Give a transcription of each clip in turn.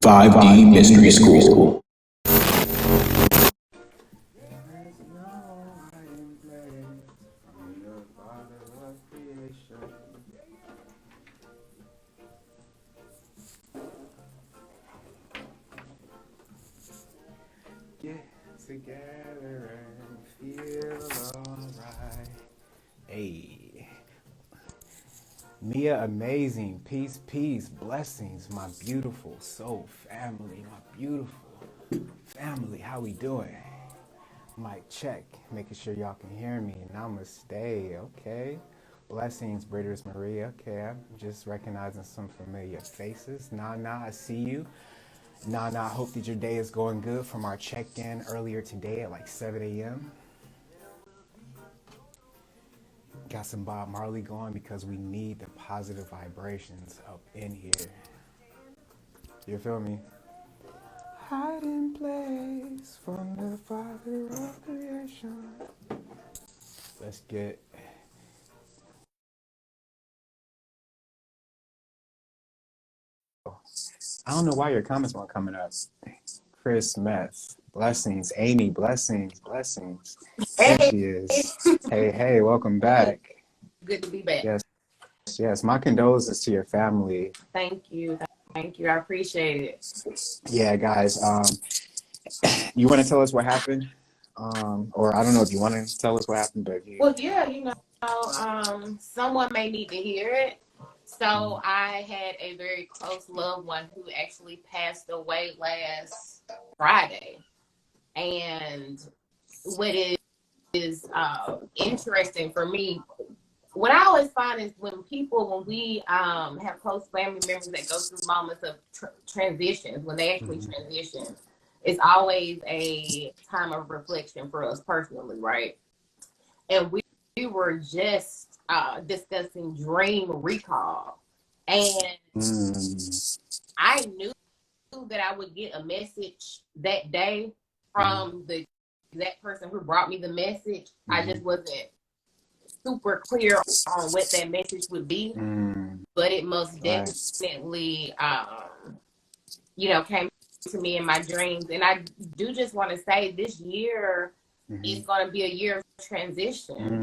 5D Mystery School. Get together and feel alright. Hey, Mia, amazing. Peace, peace, blessings, my beautiful soul family, my beautiful family. How we doing? Mic check, making sure y'all can hear me. Namaste. Okay. Blessings, Britters Maria. Okay, I'm just recognizing some familiar faces. Nana, I see you. Nana, I hope that your day is going good from our check-in earlier today at like 7 a.m. Got some Bob Marley going because we need the positive vibrations up in here. You feel me? Hiding place from the Father of creation. Let's get. I don't know why your comments weren't coming up. Chris Meth, blessings. Amy, blessings, blessings. There Hey, she is. Hey, hey, welcome back. good to be back. Yes, yes. My condolences to your family. Thank you. Thank you. I appreciate it. Yeah, guys. You want to tell us what happened? Or I don't know if you want to tell us what happened, but you. Well, yeah, someone may need to hear it. So I had a very close loved one who actually passed away last Friday. And what is interesting for me, what I always find is when we have close family members that go through moments of transitions, when they actually transition, it's always a time of reflection for us personally, right? And we were just discussing dream recall, and I knew that I would get a message that day from the exact person who brought me the message. I just wasn't super clear on what that message would be, but it most definitely, came to me in my dreams. And I do just want to say this year is going to be a year of transition.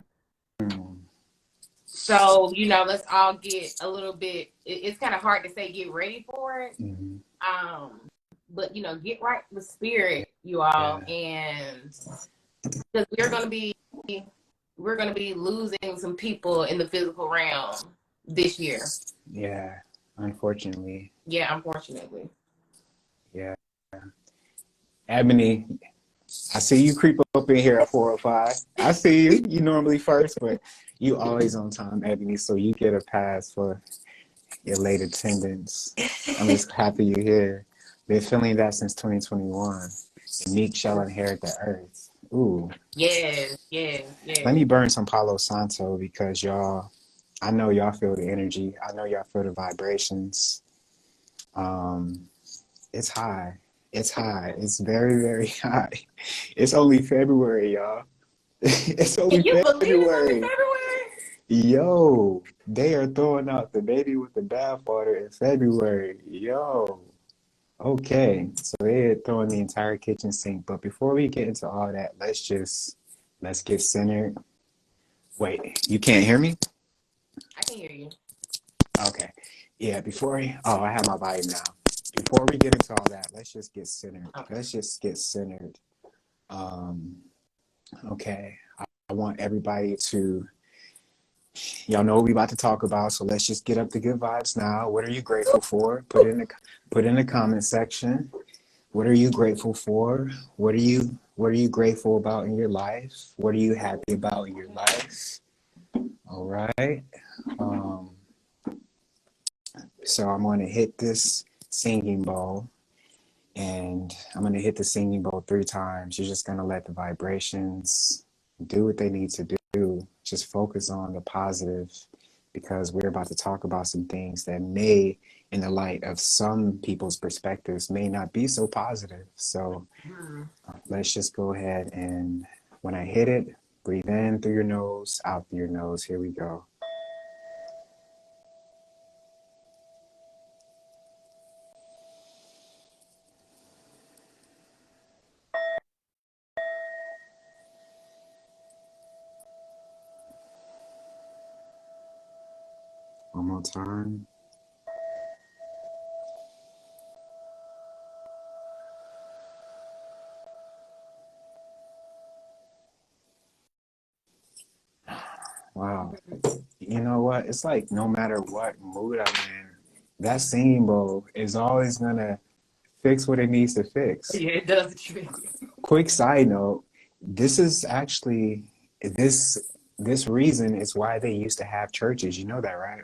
So, let's all get a little bit, it's kind of hard to say get ready for it. But, get right with spirit, you all. Yeah. And because we're going to be losing some people in the physical realm this year. Yeah, unfortunately. Yeah, unfortunately. Yeah. Ebony, I see you creep up in here at 4:05. I see you. You normally first, but you always on time, Ebony, so you get a pass for your late attendance. I'm just happy you're here. Been feeling that since 2021. The meek shall inherit the earth. Ooh. Yes. Let me burn some Palo Santo because y'all, I know y'all feel the energy. I know y'all feel the vibrations. It's high. It's high. It's very, very high. It's only February, y'all. It's only Can you believe it's only February. February? Yo, they are throwing out the baby with the bathwater in February. Yo. Okay. So they're throwing the entire kitchen sink. But before we get into all that, let's get centered. Wait, you can't hear me? I can hear you. Okay. Yeah, I have my volume now. Before we get into all that, let's just get centered. Okay. Let's just get centered. Okay. I want everybody to, y'all know what we about to talk about, so let's just get up the good vibes now. What are you grateful for? Put in the comment section. What are you grateful for? What are you grateful about in your life? What are you happy about in your life? All right. So I'm going to hit this singing bowl, and I'm going to hit the singing bowl 3 times. You're just going to let the vibrations do what they need to do. Just focus on the positive, because we're about to talk about some things that may, in the light of some people's perspectives, may not be so positive. So let's just go ahead, and when I hit it, breathe in through your nose, out through your nose. Here we go. One more time. Wow. You know what? It's like no matter what mood I'm in, that singing bowl is always gonna fix what it needs to fix. Yeah, it does the trick. Quick side note, this is actually this reason is why they used to have churches. You know that, right?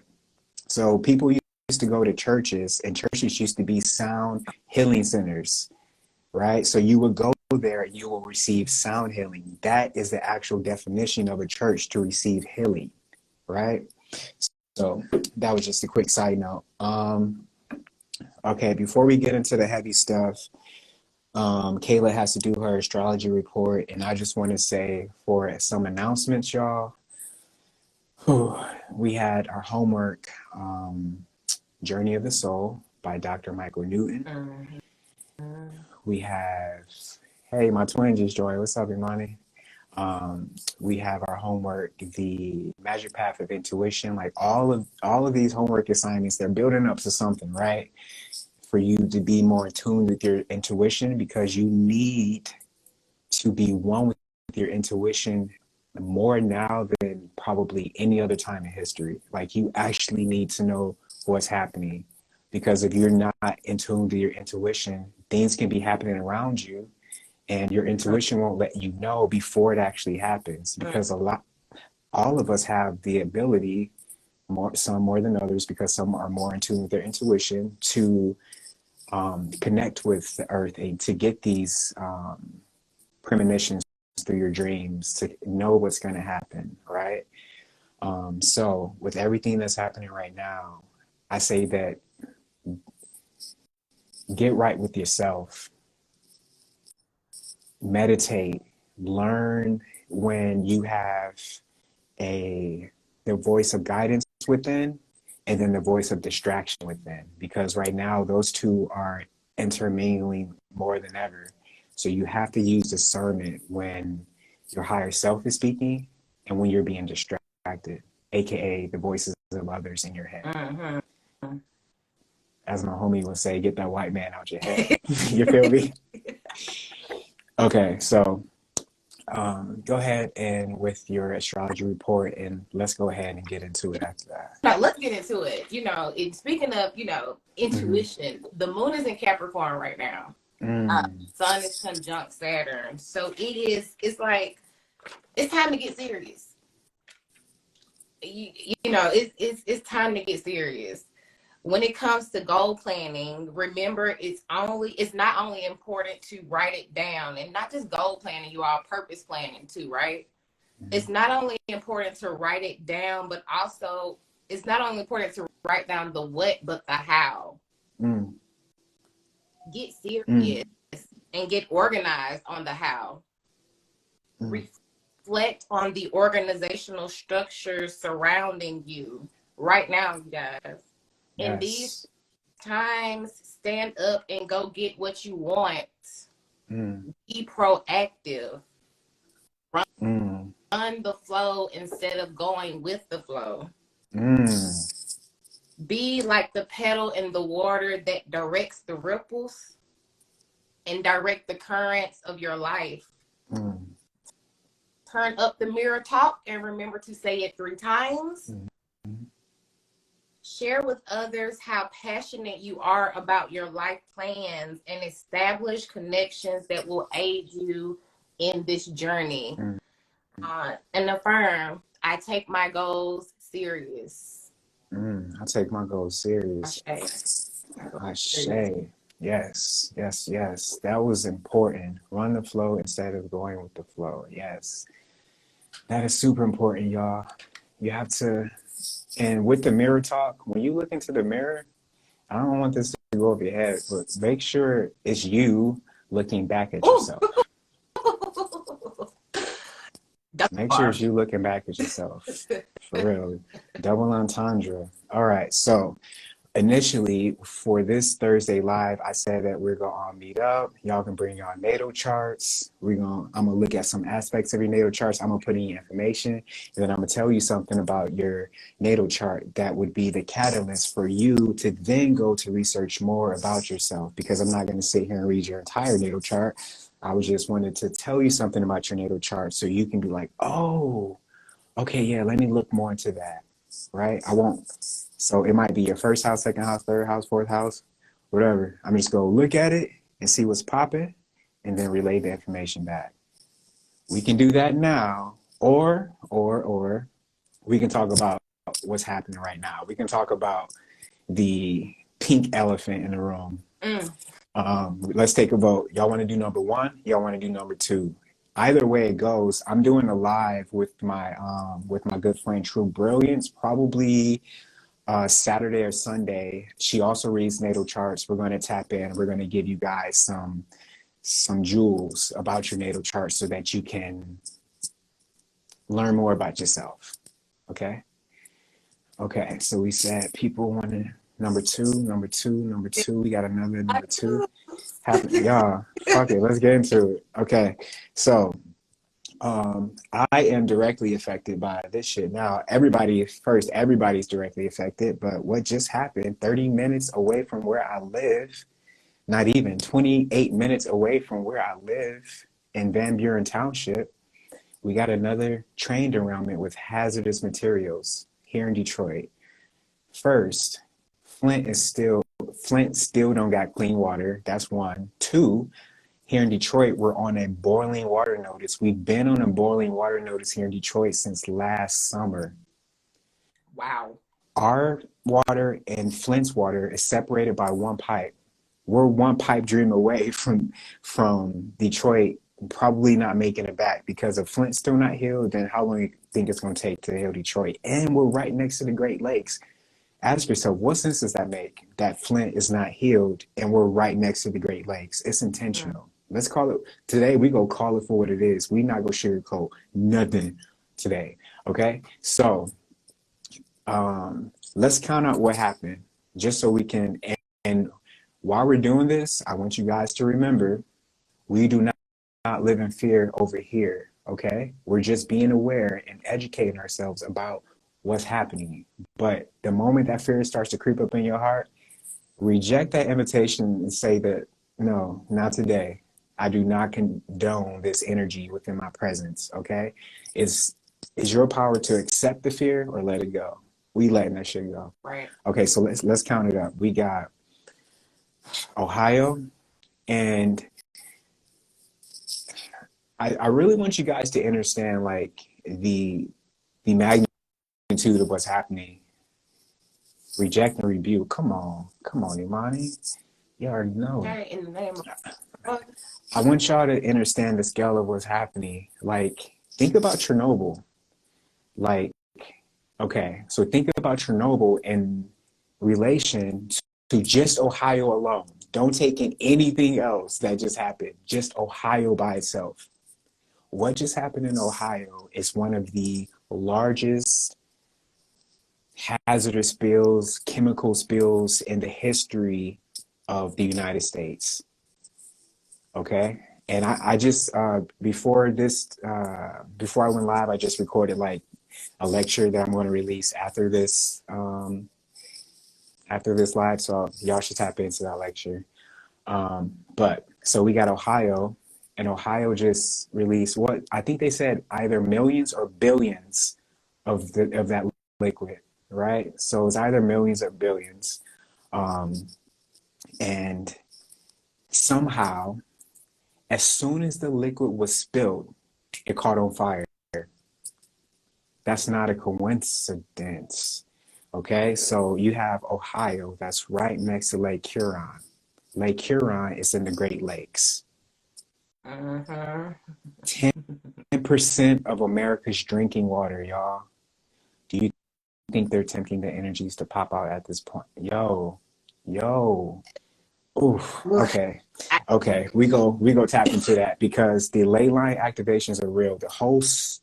So people used to go to churches, and churches used to be sound healing centers, right? So you would go there and you will receive sound healing. That is the actual definition of a church, to receive healing, right? So that was just a quick side note. Okay, before we get into the heavy stuff, Kayla has to do her astrology report, and I just want to say for some announcements, y'all. We had our homework, Journey of the Soul by Dr. Michael Newton. We have, hey, my twin just joined. What's up, Imani? We have our homework, the Magic Path of Intuition. Like all of these homework assignments, they're building up to something, right? For you to be more in tune with your intuition, because you need to be one with your intuition more now than probably any other time in history. Like you actually need to know what's happening, because if you're not in tune with your intuition, things can be happening around you and your intuition won't let you know before it actually happens, because all of us have the ability, some more than others, because some are more in tune with their intuition, to connect with the earth and to get these premonitions through your dreams, to know what's going to happen, right? So with everything that's happening right now, I say that get right with yourself, meditate, learn when you have the voice of guidance within, and then the voice of distraction within, because right now those two are intermingling more than ever. So you have to use discernment when your higher self is speaking and when you're being distracted, aka the voices of others in your head. As my homie would say, get that white man out your head. You feel me? Okay, so go ahead and with your astrology report, and let's go ahead and get into it after that. Now, let's get into it. Speaking of, intuition, the moon is in Capricorn right now. Sun is conjunct Saturn. So it's like, it's time to get serious. It's time to get serious. When it comes to goal planning, remember it's not only important to write it down, and not just goal planning, you all purpose planning too, right? It's not only important to write it down, but also it's not only important to write down the what, but the how. Get serious and get organized on the how. Reflect on the organizational structures surrounding you right now, you guys. In these times, stand up and go get what you want. Be proactive. Run the flow instead of going with the flow. Be like the pedal in the water that directs the ripples and direct the currents of your life. Turn up the mirror talk and remember to say it 3 times. Share with others how passionate you are about your life plans and establish connections that will aid you in this journey. And affirm, I take my goals serious. I take my goals serious. Ashe. Yes. That was important. Run the flow instead of going with the flow. Yes. That is super important, y'all. You have to, and with the mirror talk, when you look into the mirror, I don't want this to go over your head, but make sure it's you looking back at yourself. Make sure it's you looking back at yourself. For real. Double entendre. All right. So initially for this Thursday live, I said that we're gonna meet up. Y'all can bring your natal charts. I'm gonna look at some aspects of your natal charts. I'm gonna put in your information, and then I'm gonna tell you something about your natal chart that would be the catalyst for you to then go to research more about yourself. Because I'm not gonna sit here and read your entire natal chart. I was just wanted to tell you something about your natal chart so you can be like, oh, okay, yeah, let me look more into that, right? I won't. So it might be your first house, second house, third house, fourth house, whatever. I'm just going to look at it and see what's popping and then relay the information back. We can do that now, or we can talk about what's happening right now. We can talk about the pink elephant in the room. Let's take a vote. Y'all want to do number one? Y'all want to do number two? Either way it goes, I'm doing a live with my good friend True Brilliance, probably Saturday or Sunday. She also reads natal charts. We're going to tap in. We're going to give you guys some jewels about your natal chart so that you can learn more about yourself. Okay. Okay. So we said people wanted number two. We got another number two. Y'all, fuck it. Let's get into it. Okay. So I am directly affected by this shit. Now, everybody's directly affected, but what just happened 30 minutes away from where I live, not even 28 minutes away from where I live in Van Buren Township, we got another train derailment with hazardous materials here in Detroit. First, Flint still don't got clean water. That's one. Two, here in Detroit, we're on a boiling water notice. We've been on a boiling water notice here in Detroit since last summer. Wow. Our water and Flint's water is separated by one pipe. We're one pipe dream away from Detroit probably not making it back, because if Flint's still not healed, then how long do you think it's going to take to heal Detroit? And we're right next to the Great Lakes. Ask yourself, what sense does that make, that Flint is not healed and we're right next to the Great Lakes? It's intentional. Let's call it, today we go call it for what it is. We not go sugarcoat nothing today, okay? So let's count out what happened just so we can, and while we're doing this, I want you guys to remember, we do not live in fear over here, okay? We're just being aware and educating ourselves about what's happening. But the moment that fear starts to creep up in your heart, reject that invitation and say that, no, not today. I do not condone this energy within my presence, okay? Is your power to accept the fear or let it go? We letting that shit go. Right. Okay, so let's count it up. We got Ohio, and I really want you guys to understand like the magnitude of what's happening. Reject and rebuke. Come on, Imani. You already know. Right, in the name of... I want y'all to understand the scale of what's happening. Like, think about Chernobyl. Like, okay, so think about Chernobyl in relation to just Ohio alone. Don't take in anything else that just happened. Just Ohio by itself. What just happened in Ohio is one of the largest hazardous spills, chemical spills in the history of the United States. Okay? And I just, before I went live, I just recorded like a lecture that I'm going to release after this live. So y'all should tap into that lecture. But so we got Ohio, and Ohio just released what I think they said either millions or billions of that liquid, right? So it's either millions or billions. And somehow, as soon as the liquid was spilled, it caught on fire. That's not a coincidence. Okay, so you have Ohio that's right next to Lake Huron. Lake Huron is in the Great Lakes. 10% of America's drinking water, y'all. Do you think they're tempting the energies to pop out at this point? Yo. Oof. Okay. We go tap into that because the ley line activations are real. The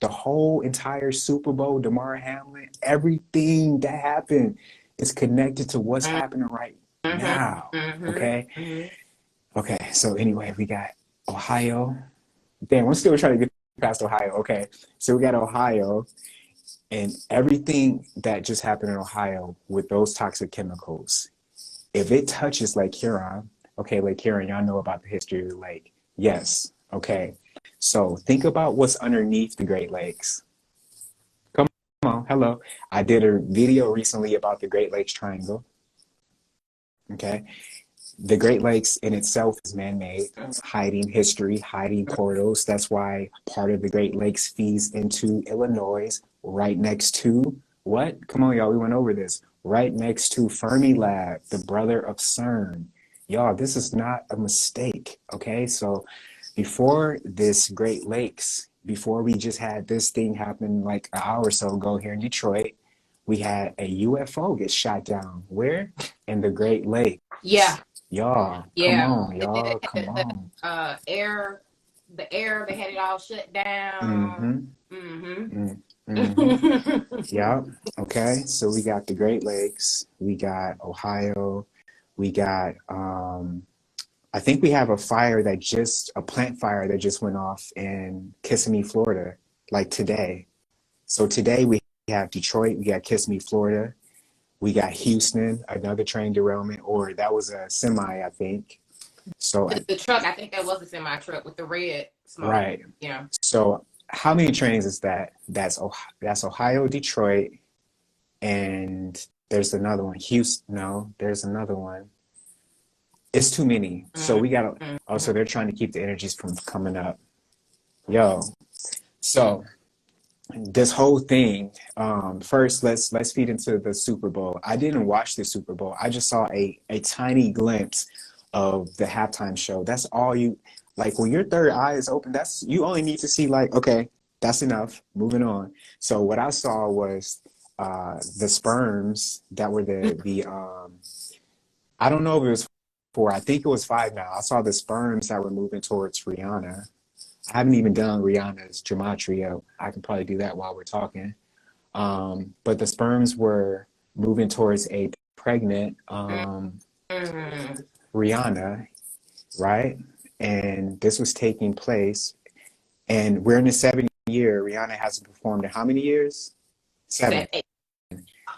whole entire Super Bowl, Damar Hamlin, everything that happened It's connected to what's happening right now. Okay. Okay. So anyway, we got Ohio. Damn, I'm still trying to get past Ohio. Okay. So we got Ohio and everything that just happened in Ohio with those toxic chemicals. If it touches Lake Huron, okay, Lake Huron, y'all know about the history of the lake. Yes. Okay. So think about what's underneath the Great Lakes. Come on. Hello. I did a video recently about the Great Lakes Triangle. Okay. The Great Lakes in itself is man-made, hiding history, hiding portals. That's why part of the Great Lakes feeds into Illinois, right next to what? Come on, y'all. We went over this. Right next to Fermilab, the brother of CERN. Y'all, this is not a mistake. Okay, so before this Great Lakes, before we just had this thing happen like an hour or so ago here in Detroit, we had a UFO get shot down. Where? In the Great Lakes. Yeah. Y'all, come on, y'all, come on. The air, they had it all shut down. Yep. Okay. So we got the Great Lakes, we got Ohio, we got I think we have a plant fire that just went off in Kissimmee, Florida, like today. So today we have Detroit, we got Kissimmee, Florida. We got Houston, another train derailment, or that was a semi, I think. So the truck, I think that was a semi truck with the red smoke. Right. Yeah. So how many trains is that? That's Ohio, Detroit, and there's another one. Houston. No, there's another one. It's too many. So we got to. Oh, so they're trying to keep the energies from coming up. Yo. So this whole thing, first let's feed into the Super Bowl. I didn't watch the Super Bowl. I just saw a tiny glimpse of the halftime show. That's all you like. When your third eye is open, that's you only need to see like, okay, that's enough, moving on. So what I saw was the sperms that were the I don't know if it was 4, I think it was 5 now. I saw the sperms that were moving towards Rihanna. I haven't even done Rihanna's gematria. I can probably do that while we're talking. But the sperms were moving towards a pregnant Rihanna, right? And this was taking place. And we're in the 7th year. Rihanna hasn't performed in how many years? 7.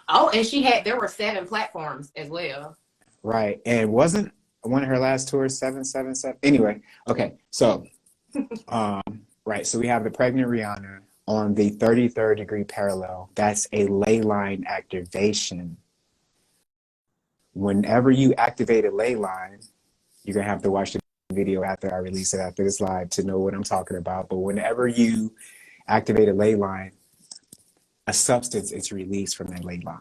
Oh, and there were 7 platforms as well. Right. And wasn't one of her last tours 777? Anyway, okay. So right, so we have the pregnant Rihanna on the 33rd degree parallel. That's a ley line activation. Whenever you activate a ley line, you're going to have to watch the video after I release it after this live to know what I'm talking about. But whenever you activate a ley line, a substance is released from that ley line.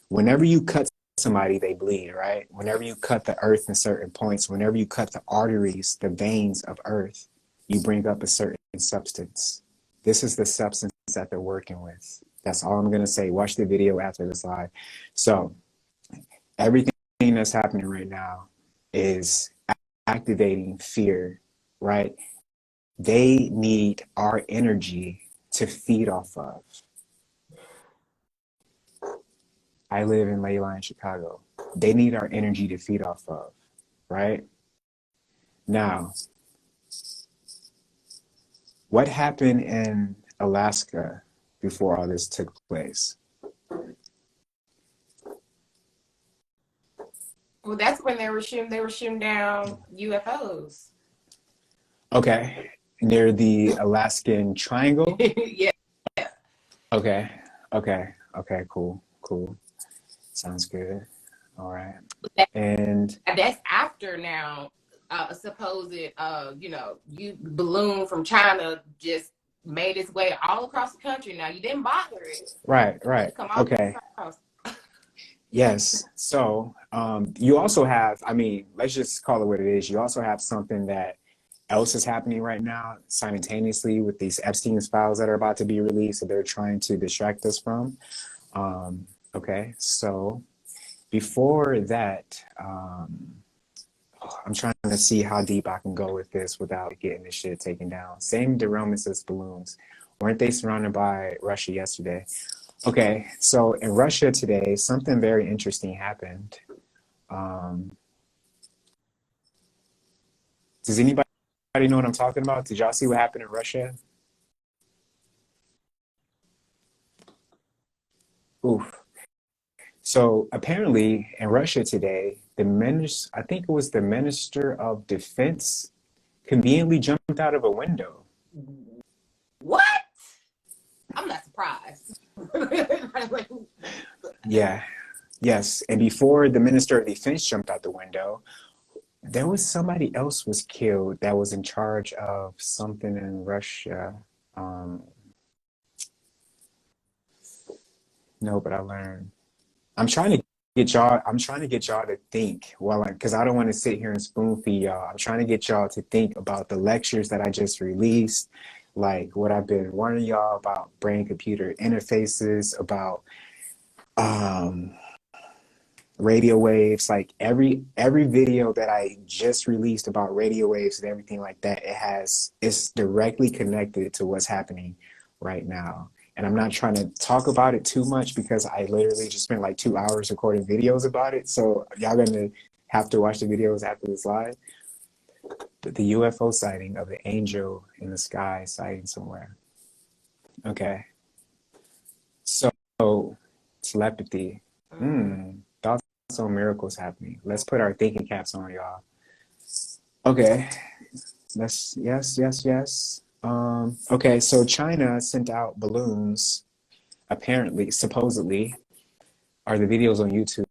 Whenever you cut somebody, they bleed, right? Whenever you cut the earth in certain points, whenever you cut the arteries, the veins of earth, you bring up a certain substance. This is the substance that they're working with. That's all I'm going to say. Watch the video after this live. So everything that's happening right now is activating fear, right? They need our energy to feed off of. I live in Leyline, Chicago. They need our energy to feed off of, right? Now, what happened in Alaska before all this took place? Well, that's when they were shooting down UFOs. Okay, near the Alaskan Triangle? Yeah. Okay, cool. Sounds good. All right. And that's after now supposed balloon from China just made its way all across the country. Now you didn't bother it. Right. Okay. Yes. So you also have, let's just call it what it is. You also have something that else is happening right now simultaneously with these Epstein's files that are about to be released that they're trying to distract us from. Okay. So before that, I'm trying to see how deep I can go with this without getting this shit taken down. Same derailments as balloons. Weren't they surrounded by Russia yesterday? Okay, so in Russia today, something very interesting happened. Um, does anybody know what I'm talking about? Did y'all see what happened in Russia? Oof. So apparently in Russia today, I think it was the Minister of Defense, conveniently jumped out of a window. What? I'm not surprised. Yeah, yes. And before the Minister of Defense jumped out the window, there was somebody else was killed that was in charge of something in Russia. Um, no, but I learned. I'm trying to I'm trying to get y'all to think because I don't want to sit here and spoon feed y'all. I'm trying to get y'all to think about the lectures that I just released, like what I've been warning y'all about brain computer interfaces, about um radio waves, like every video that I just released about radio waves and everything like that, it's directly connected to what's happening right now. And I'm not trying to talk about it too much because I literally just spent like 2 hours recording videos about it. So y'all gonna have to watch the videos after this live. But the UFO sighting of the angel in the sky sighting somewhere. Okay. So telepathy. Thoughts on miracles happening. Let's put our thinking caps on, y'all. Okay. Yes. Okay, so China sent out balloons, apparently, supposedly, are the videos on YouTube.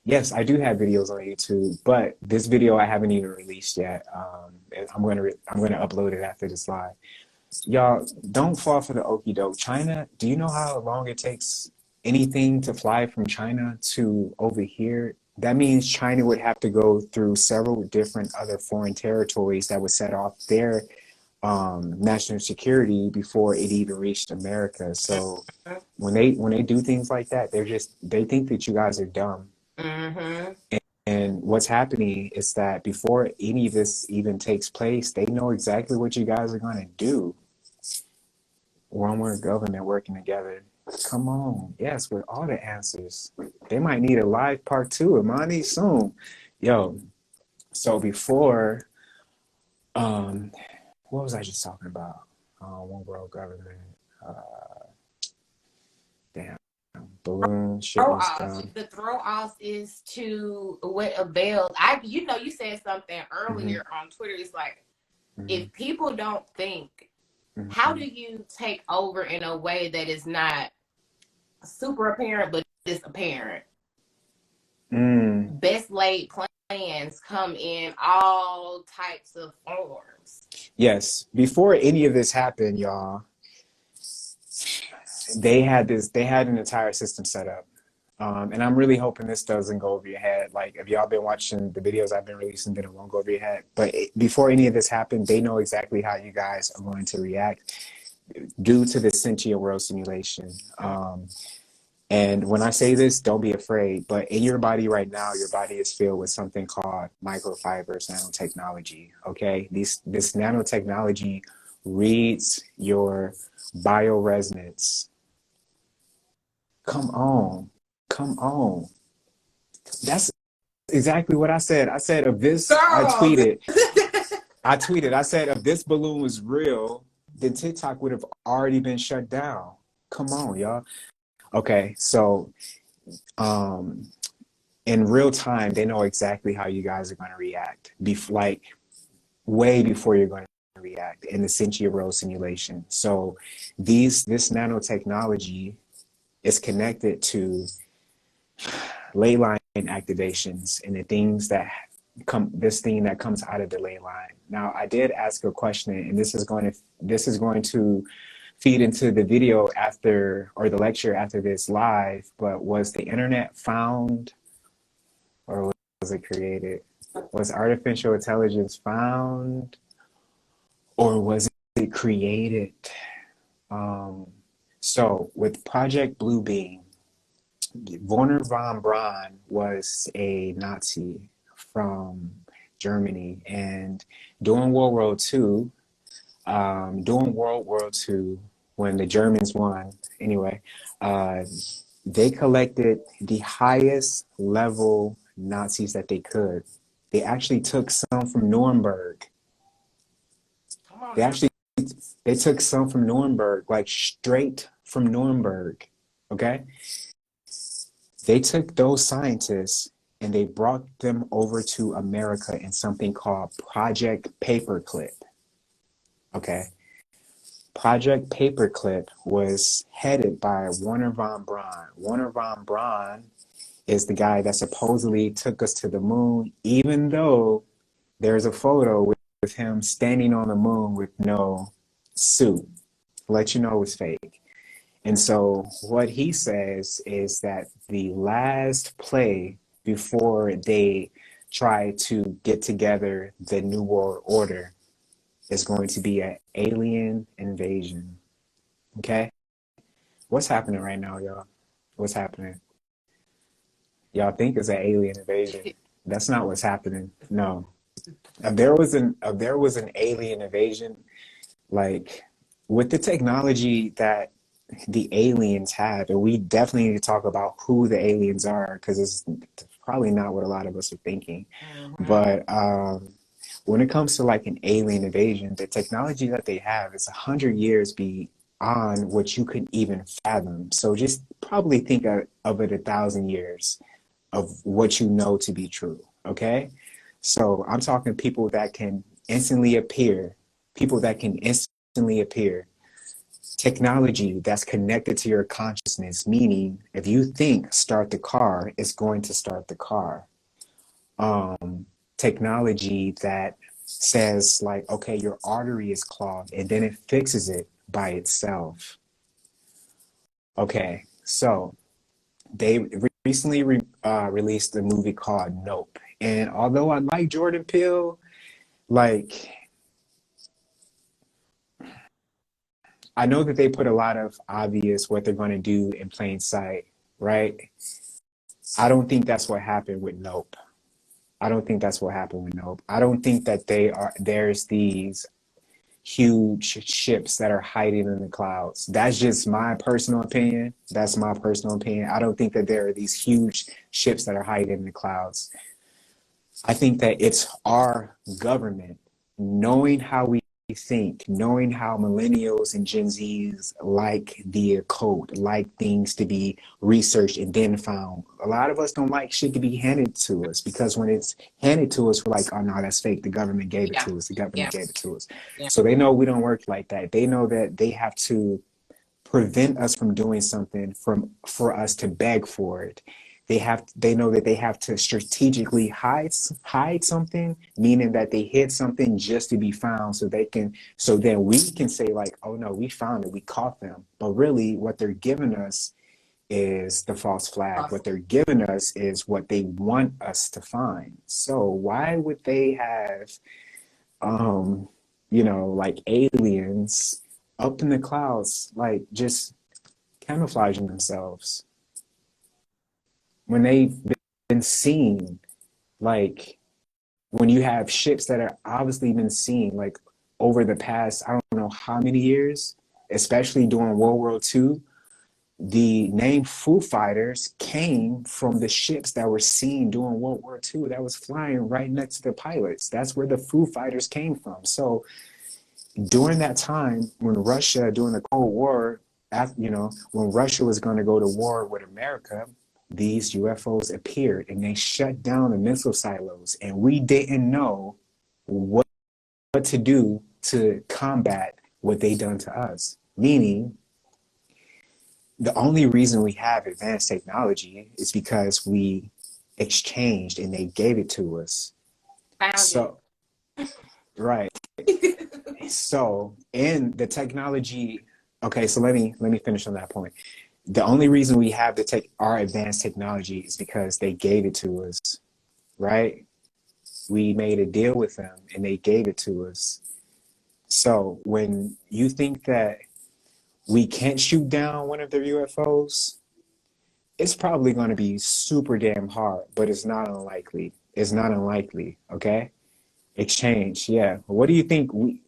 Yes, I do have videos on YouTube, but this video I haven't even released yet. I'm gonna upload it after this live. Y'all, don't fall for the okie doke. China, do you know how long it takes anything to fly from China to over here? That means China would have to go through several different other foreign territories that would set off their national security before it even reached America. So when they do things like that, they think that you guys are dumb. Mm-hmm. And what's happening is that before any of this even takes place, they know exactly what you guys are going to do. One world government working together. Come on. Yes, with all the answers. They might need a live part two of Monty soon. Yo, so before, um, what was I just talking about? One world government. Damn. Balloon shit Throw was off. done. The throw off is to what avails. You said something Mm-hmm, earlier on Twitter. It's like mm-hmm, if people don't think, how mm-hmm. do you take over in a way that is not super apparent but is apparent? Mm. Best laid plans come in all types of forms. Yes, before any of this happened, y'all, they had an entire system set up. And I'm really hoping this doesn't go over your head. Like, if y'all been watching the videos I've been releasing, then it won't go over your head. But before any of this happened, they know exactly how you guys are going to react due to the sentient world simulation. And when I say this, don't be afraid. But in your body right now, your body is filled with something called microfibers, nanotechnology. Okay, this nanotechnology reads your bioresonance. Come on, come on. That's exactly what I said. I said if this, Girl. I said if this balloon was real, then TikTok would have already been shut down. Come on, y'all. Okay, so um in real time, they know exactly how you guys are going to react. Like way before you're going to react in the sentient world simulation. So this nanotechnology is connected to ley line activations and the things that this thing that comes out of the ley line. Now, I did ask a question, and this is going to feed into the video after, or the lecture after this live. But was the internet found, or was it created? Was artificial intelligence found, or was it created? Um, so with Project Bluebeam, Werner von Braun was a Nazi from Germany, and during World War II, during World War II, when the Germans won. Anyway, they collected the highest level Nazis that they could. They actually took some from Nuremberg. They took some from Nuremberg, like straight from Nuremberg. Okay? They took those scientists and they brought them over to America in something called Project Paperclip. Okay? Project Paperclip was headed by Werner von Braun. Werner von Braun is the guy that supposedly took us to the moon, even though there's a photo with him standing on the moon with no suit. Let you know it's fake. And so what he says is that the last play before they try to get together the New World Order is going to be an alien invasion. Okay? What's happening right now, y'all? What's happening? Y'all think it's an alien invasion. That's not what's happening. No. If there was an alien invasion, like with the technology that the aliens have, and we definitely need to talk about who the aliens are, because it's probably not what a lot of us are thinking. Mm-hmm. But when it comes to like an alien invasion, the technology that they have is 100 years beyond what you could even fathom. So just probably think of it 1,000 years of what you know to be true. Okay, so I'm talking people that can instantly appear, technology that's connected to your consciousness, meaning if you think start the car, it's going to start the car. Technology that says like, okay, your artery is clogged, and then it fixes it by itself. Okay, so they recently released a movie called Nope. And although I like Jordan Peele, like, I know that they put a lot of obvious what they're going to do in plain sight, right? I don't think that's what happened with Nope. I don't think that's what happened with Nope. I don't think that there's these huge ships that are hiding in the clouds. That's just my personal opinion. That's my personal opinion. I don't think that there are these huge ships that are hiding in the clouds. I think that it's our government knowing how we think, knowing how millennials and Gen Zs like the occult, like things to be researched and then found. A lot of us don't like shit to be handed to us, because when it's handed to us, we're like, oh no, that's fake. The government gave it to us. The government gave it to us. Yeah. So they know we don't work like that. They know that they have to prevent us from doing something for us to beg for it. They know that they have to strategically hide something, meaning that they hid something just to be found, so then we can say like, oh no, we found it, we caught them. But really what they're giving us is the false flag. Awesome. What they're giving us is what they want us to find. So why would they have like aliens up in the clouds, like just camouflaging themselves, when they've been seen? Like when you have ships that are obviously been seen like over the past, I don't know how many years, especially during World War II, the name Foo Fighters came from the ships that were seen during World War II that was flying right next to the pilots. That's where the Foo Fighters came from. So during that time, when Russia, during the Cold War, when Russia was going to go to war with America, these UFOs appeared and they shut down the missile silos, and we didn't know what to do to combat what they done to us. Meaning, the only reason we have advanced technology is because we exchanged and they gave it to us. Right. So, in the technology, okay, so let me finish on that point. The only reason we have our advanced technology is because they gave it to us, right? We made a deal with them and they gave it to us. So when you think that we can't shoot down one of their UFOs, it's probably going to be super damn hard, but it's not unlikely. It's not unlikely, okay? Exchange, yeah. What do you think we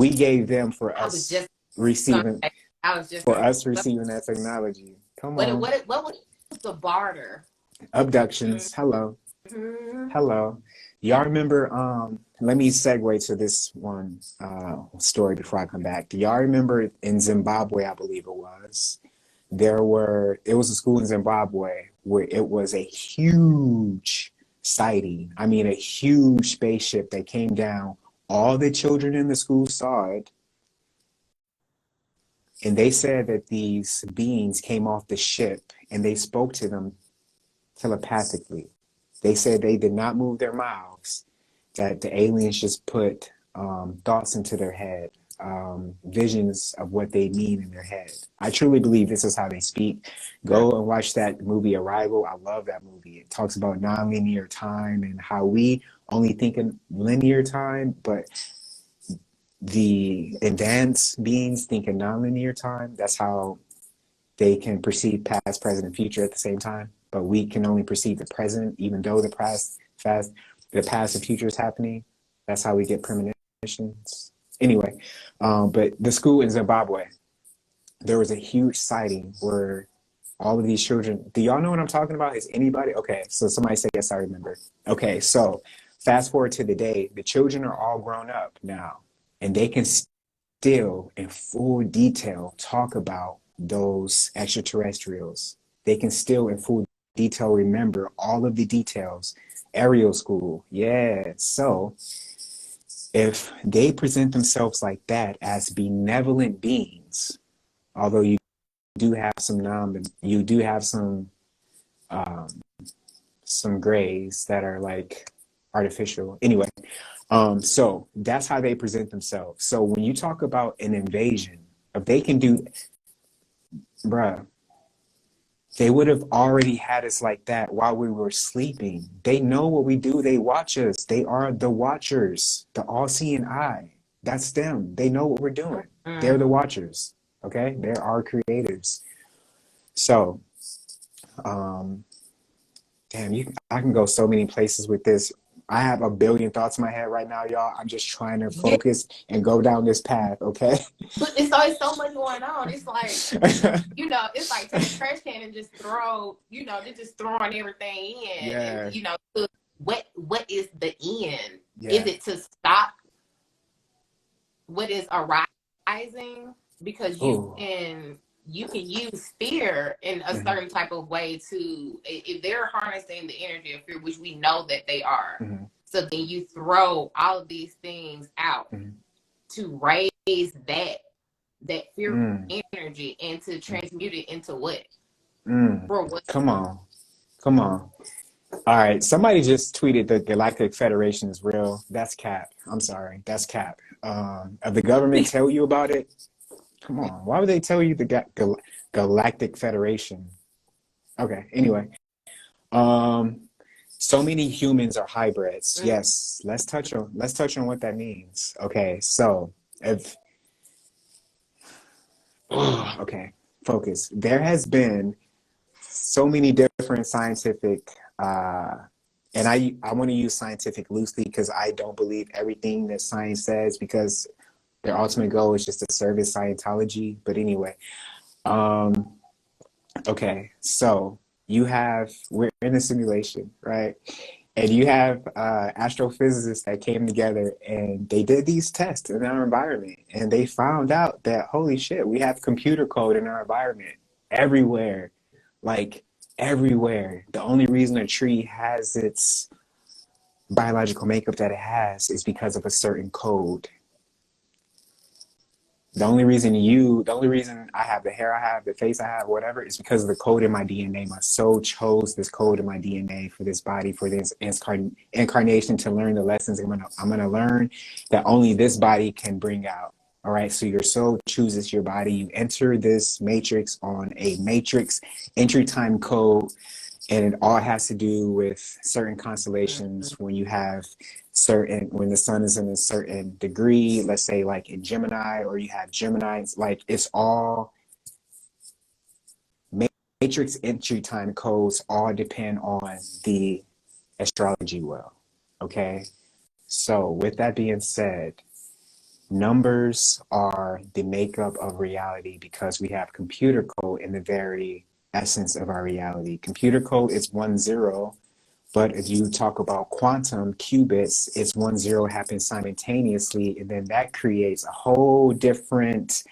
gave them for us? receiving, I was just for gonna. us receiving that technology. Come What on. what was the barter? Abductions. Hello. Mm-hmm. Hello. Y'all remember, let me segue to this one story before I come back. Do y'all remember in Zimbabwe, I believe it was, it was a school in Zimbabwe where it was a huge sighting. I mean, a huge spaceship that came down. All the children in the school saw it, and they said that these beings came off the ship and they spoke to them telepathically. They said they did not move their mouths, that the aliens just put thoughts into their head, visions of what they mean in their head. I truly believe this is how they speak. Go and watch that movie Arrival. I love that movie. It talks about nonlinear time and how we only think in linear time, but the advanced beings think in nonlinear time. That's how they can perceive past, present, and future at the same time. But we can only perceive the present, even though the past and future is happening. That's how we get premonitions. Anyway, but the school in Zimbabwe, there was a huge sighting where all of these children. Do y'all know what I'm talking about? Is anybody? Okay, so somebody say yes, I remember. Okay, so fast forward to the day, the children are all grown up now, and they can still, in full detail, talk about those extraterrestrials. They can still, in full detail, remember all of the details. Aerial school, yeah. So if they present themselves like that as benevolent beings, although you do have you do have um, some grays that are like artificial. Anyway, so that's how they present themselves. So when you talk about an invasion, if they can do, bruh, they would have already had us like that while we were sleeping. They know what we do. They watch us. They are the watchers, the all-seeing eye. That's them. They know what we're doing. They're the watchers. Okay? They're our creators. So, damn, I can go so many places with this. I have a billion thoughts in my head right now, y'all. I'm just trying to focus and go down this path, okay? But it's so much going on. It's like, it's like take a trash can and just throw, they're just throwing everything in. Yeah. And, what is the end? Yeah. Is it to stop what is arising? Because you can use fear in a certain type of way if they're harnessing the energy of fear, which we know that they are. So then you throw all of these things out to raise that fearful energy and to transmute it into what? For what? Come on. All right, somebody just tweeted the Galactic Federation is real. That's cap. I'm sorry, that's cap. If the government tell you about it, come on. Why would they tell you the Galactic Federation? Okay. Anyway, so many humans are hybrids. Yes. Let's touch on what that means. Okay. So okay, focus. There has been so many different scientific, and I want to use scientific loosely because I don't believe everything that science says because their ultimate goal is just to service Scientology. But anyway, okay, so we're in a simulation, right? And you have astrophysicists that came together and they did these tests in our environment, and they found out that holy shit, we have computer code in our environment everywhere, like everywhere. The only reason a tree has its biological makeup that it has is because of a certain code. The only reason I have the hair I have, the face I have, whatever, is because of the code in my DNA. My soul chose this code in my DNA for this body, for this incarnation to learn the lessons I'm gonna learn that only this body can bring out. All right, so your soul chooses your body. You enter this matrix on a matrix entry time code, and it all has to do with certain constellations when you have when the sun is in a certain degree, let's say like in Gemini, or you have Geminis, like it's all matrix entry time codes all depend on the astrology well. Okay. So with that being said, Numbers are the makeup of reality because we have computer code in the very essence of our reality. Computer code is 1-0, but if you talk about quantum qubits, it's 1-0 happens simultaneously, and then that creates a whole different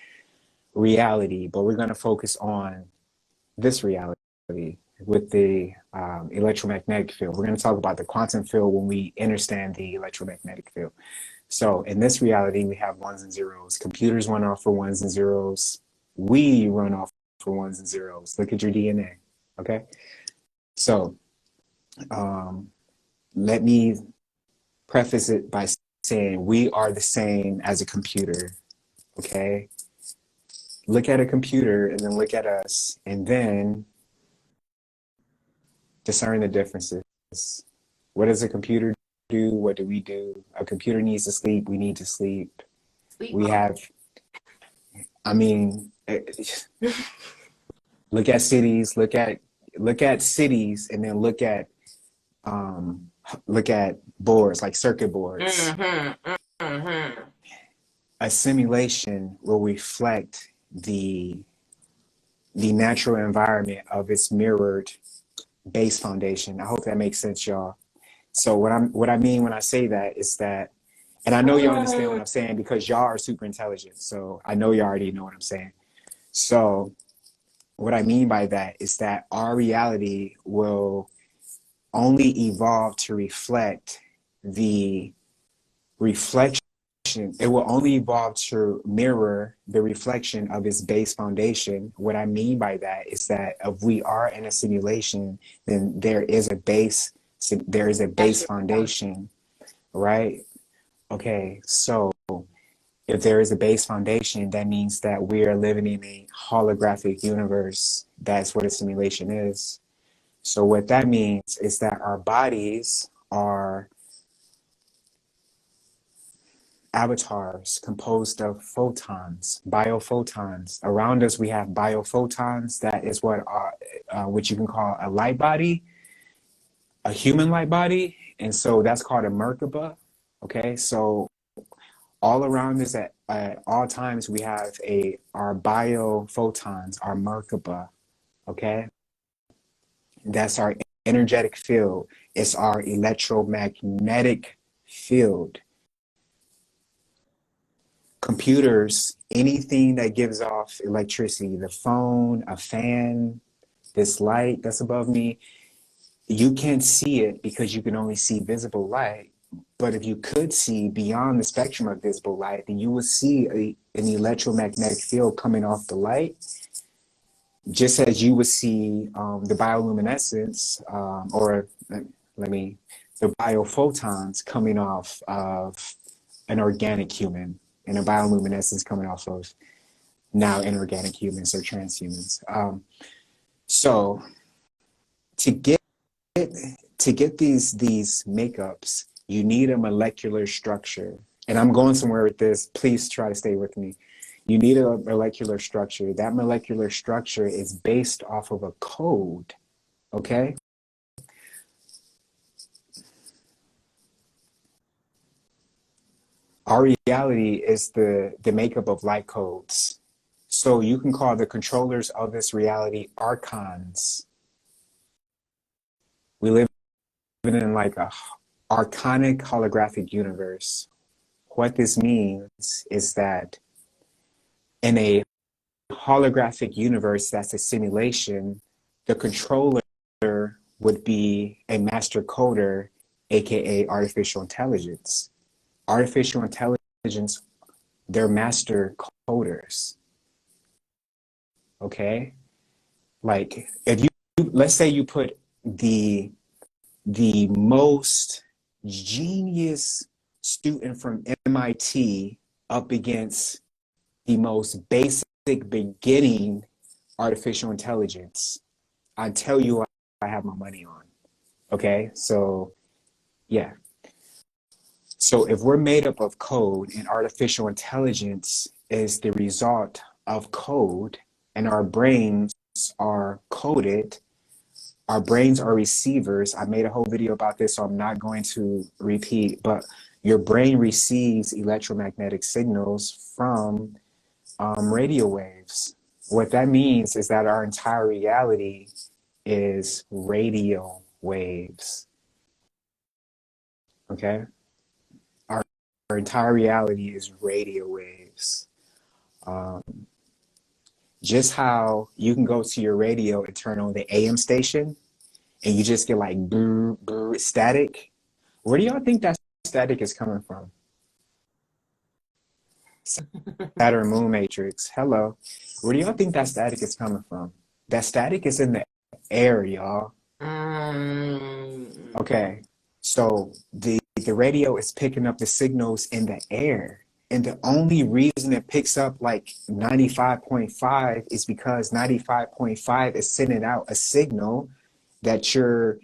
reality. But we're going to focus on this reality with the electromagnetic field. We're going to talk about the quantum field when we understand the electromagnetic field. So in this reality, we have ones and zeros. Computers run off for ones and zeros. We run off for ones and zeros. Look at your DNA, okay? So let me preface it by saying we are the same as a computer, okay? Look at a computer and then look at us and then discern the differences. What does a computer do? What do we do? A computer needs to sleep. We need to sleep. We have, I mean, look at cities, look at cities, and then look at boards like circuit boards. A simulation will reflect the natural environment of its mirrored base foundation. I hope that makes sense, y'all. So what I mean when I say that is that, and I know y'all understand what I'm saying because y'all are super intelligent. So I know y'all already know what I'm saying. So what I mean by that is that our reality will only evolve to reflect the reflection. It will only evolve to mirror the reflection of its base foundation. What I mean by that is that if we are in a simulation, then there is a base foundation, right? Okay, so if there is a base foundation, that means that we are living in a holographic universe. That's what a simulation is. So what that means is that our bodies are avatars composed of photons, biophotons. Around us, we have biophotons. That is what you can call a light body, a human light body. And so that's called a Merkaba. Okay, so all around us at all times, we have our biophotons, our Merkaba. Okay, that's our energetic field. It's our electromagnetic field. Computers, anything that gives off electricity, the phone, a fan, this light that's above me, you can't see it because you can only see visible light. But if you could see beyond the spectrum of visible light, then you would see an electromagnetic field coming off the light, just as you would see the bioluminescence the biophotons coming off of an organic human, and a bioluminescence coming off of now inorganic humans or transhumans. So to get these makeups, you need a molecular structure. And I'm going somewhere with this. Please try to stay with me. You need a molecular structure. That molecular structure is based off of a code, okay? Our reality is the makeup of light codes. So you can call the controllers of this reality archons. We live in like a archonic holographic universe. What this means is that in a holographic universe that's a simulation, the controller would be a master coder, aka artificial intelligence. Artificial intelligence, they're master coders. Okay? Like if you let's say you put the most genius student from MIT up against the most basic beginning artificial intelligence, I tell you I have my money on. Okay? So yeah. So if we're made up of code and artificial intelligence is the result of code and our brains are coded, our brains are receivers. I made a whole video about this, so I'm not going to repeat, but your brain receives electromagnetic signals from radio waves. What that means is that our entire reality is radio waves. Okay? Our entire reality is radio waves. Just how you can go to your radio and turn on the AM station and you just get like brr, brr, static. Where do y'all think that static is coming from? Saturn moon matrix. Hello. Where do y'all think that static is coming from? That static is in the air, y'all. Okay. So the radio is picking up the signals in the air. And the only reason it picks up like 95.5 is because 95.5 is sending out a signal that your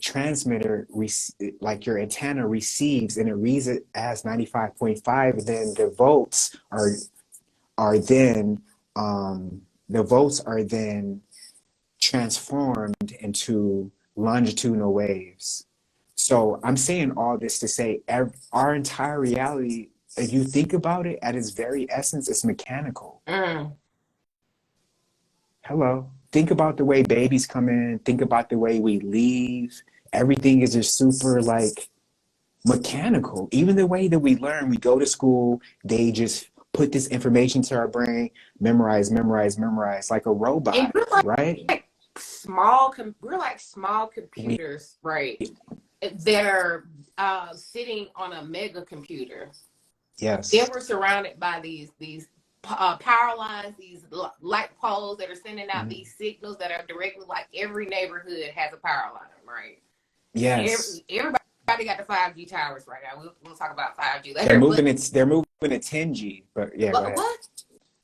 transmitter, like your antenna, receives, and it reads it as 95.5. And then the volts are then transformed into longitudinal waves. So I'm saying all this to say our entire reality, if you think about it, at its very essence, it's mechanical. Hello. Think about the way babies come in. Think about the way we leave. Everything is just super like mechanical. Even the way that we learn, we go to school, they just put this information to our brain, memorize, like a robot, right? We're like small computers, right? That are sitting on a mega computer. Yes. Then we're surrounded by these power lines, these light poles that are sending out these signals that are directly, like every neighborhood has a power line, right? Yes. Everybody got the 5G towers right now. We'll talk about 5G later. They're moving to 10G, but yeah. But what?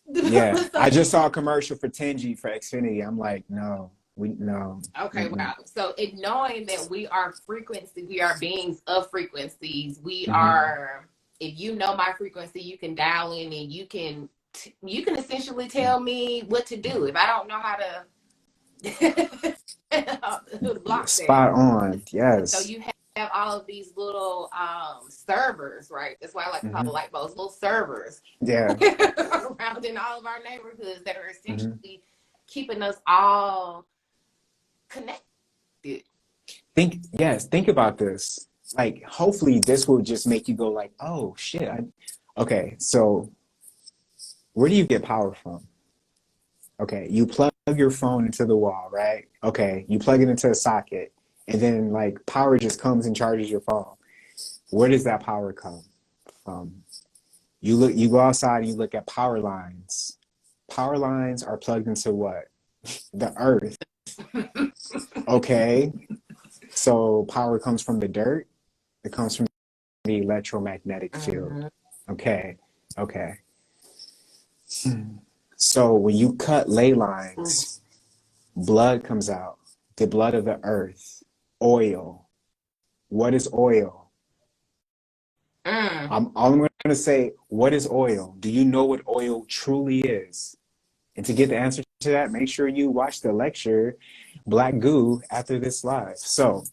Yeah, I just saw a commercial for 10G for Xfinity. I'm like, no. Okay, wow. So knowing that we are frequency, we are beings of frequencies. We are. If you know my frequency, you can dial in and you can essentially tell me what to do. If I don't know how to block spot on. Yes. So you have all of these little servers, right? That's why I like to call the light bulbs little servers. Yeah. Around in all of our neighborhoods that are essentially keeping us all connected. Think about this. Like, hopefully this will just make you go like, oh shit. Okay, so where do you get power from? Okay, you plug your phone into the wall, right? Okay, you plug it into a socket, and then like power just comes and charges your phone. Where does that power come from? You go outside and you look at power lines. Power lines are plugged into what? The earth. Okay. So power comes from the dirt. It comes from the electromagnetic field. Okay. So when you cut ley lines, blood comes out. The blood of the earth. Oil. What is oil? All I'm going to say, what is oil? Do you know what oil truly is? And to get the answer to that, make sure you watch the lecture, Black Goo, after this live. So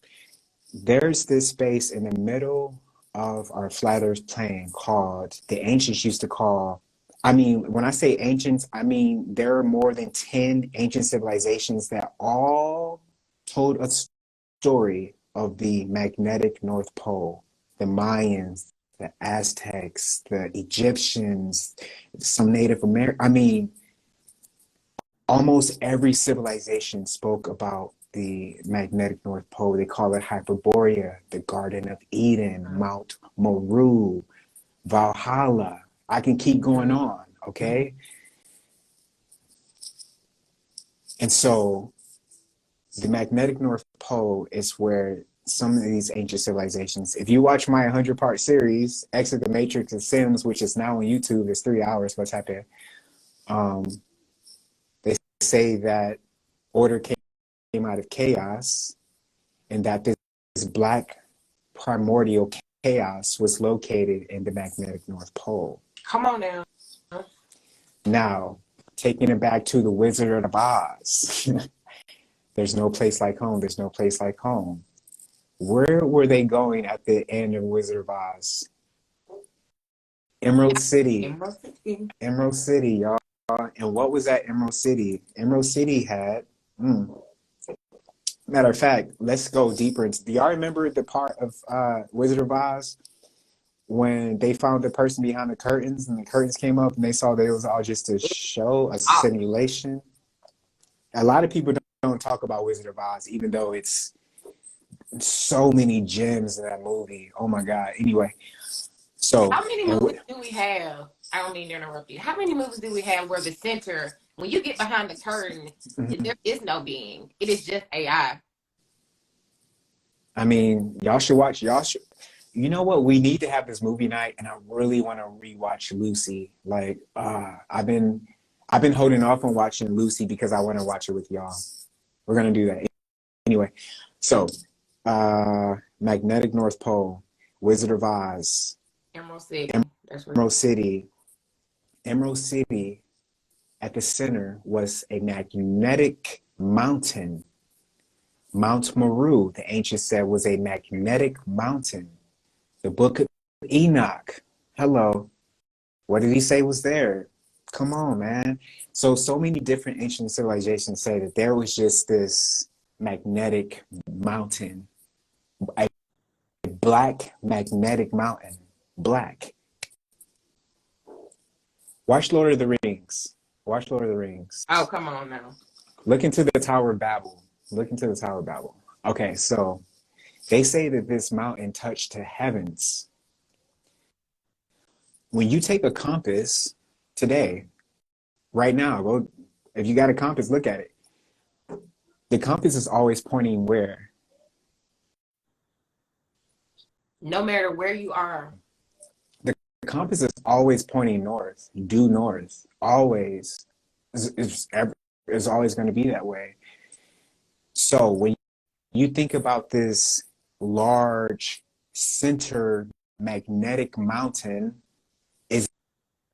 there's this space in the middle of our flat earth plane called, the ancients used to call, when I say ancients, I mean there are more than 10 ancient civilizations that all told a story of the magnetic North Pole. The Mayans, the Aztecs, the Egyptians, some Native American. Almost every civilization spoke about the magnetic North Pole. They call it Hyperborea, the Garden of Eden, Mount Meru, Valhalla. I can keep going on, okay? And so the magnetic North Pole is where some of these ancient civilizations, if you watch my 100-part series, Exit the Matrix and Sims, which is now on YouTube, it's 3 hours, what's happening? They say that order came out of chaos and that this black primordial chaos was located in the magnetic North Pole. Come on now. Now, taking it back to the Wizard of Oz. There's no place like home. There's no place like home. Where were they going at the end of Wizard of Oz? Emerald City. Emerald City. Emerald City, y'all. And what was that Emerald City? Emerald City had, matter of fact, let's go deeper into, do y'all remember the part of Wizard of Oz when they found the person behind the curtains and the curtains came up and they saw that it was all just a show, a simulation? A lot of people don't talk about Wizard of Oz, even though it's so many gems in that movie. Oh my God. Anyway, so how many movies do we have? I don't mean to interrupt you. How many movies do we have where the center, when you get behind the curtain, there is no being? It is just AI. I mean, y'all should watch. You know what? We need to have this movie night, and I really want to rewatch Lucy. Like, I've been holding off on watching Lucy because I want to watch it with y'all. We're gonna do that anyway. So, Magnetic North Pole, Wizard of Oz, Emerald City. Emerald City. Emerald City. At the center was a magnetic mountain. Mount Meru, the ancients said, was a magnetic mountain. The book of Enoch, hello, what did he say was there? Come on, man. So many different ancient civilizations say that there was just this magnetic mountain, a black magnetic mountain, black. Watch Lord of the Rings. Watch Lord of the Rings. Oh, come on now. Look into the Tower of Babel. Look into the Tower of Babel. Okay, so they say that this mountain touched the heavens. When you take a compass today, right now, go, if you got a compass, look at it. The compass is always pointing where? No matter where you are. The compass is always pointing north, due north, always. It's always going to be that way. So when you think about this large center magnetic mountain, is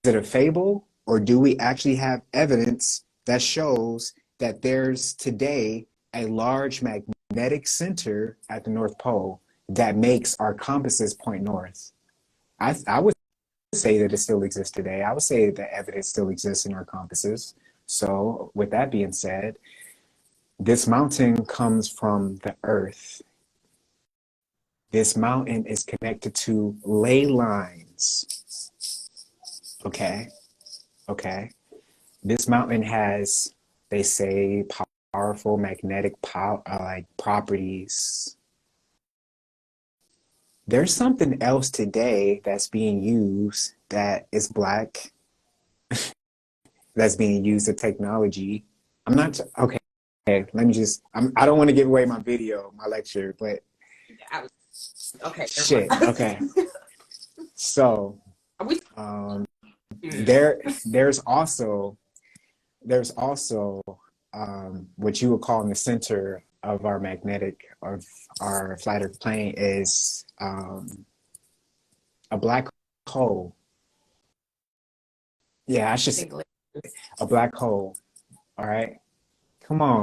it a fable, or do we actually have evidence that shows that there's today a large magnetic center at the North Pole that makes our compasses point north? I would say that it still exists today. I would say that evidence still exists in our compasses. So with that being said, this mountain comes from the earth. This mountain is connected to ley lines. Okay. This mountain has, they say, powerful magnetic properties. There's something else today that's being used that is black, that's being used as technology. I'm not, okay, let me just, I don't want to give away my video, my lecture, but okay. Shit, okay. So, there's also what you would call in the center of our flat earth plane is a black hole. Yeah, I should say a black hole. All right, come on.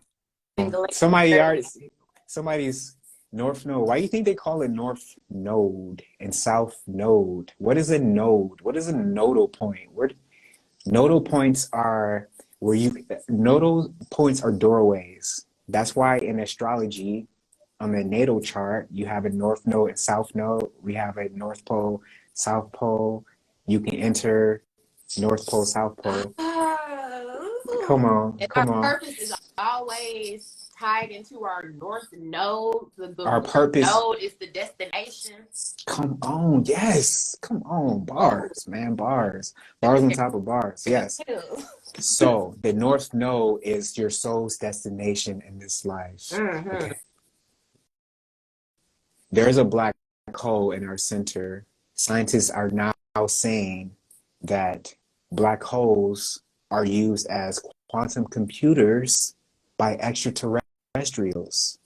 Somebody's North Node. Why do you think they call it North Node and South Node? What is a node? What is a nodal point? Nodal points are nodal points are doorways. That's why in astrology, on the natal chart, you have a North Node and South Node. We have a North Pole, South Pole. You can enter North Pole, South Pole. Come on. Our purpose is always tied into our North Node. Our purpose node is the destination. Come on, yes. Come on, bars, man, bars on top of bars. Yes. So the North Node is your soul's destination in this life. Okay. There's a black hole in our center. Scientists are now saying that black holes are used as quantum computers by extraterrestrials.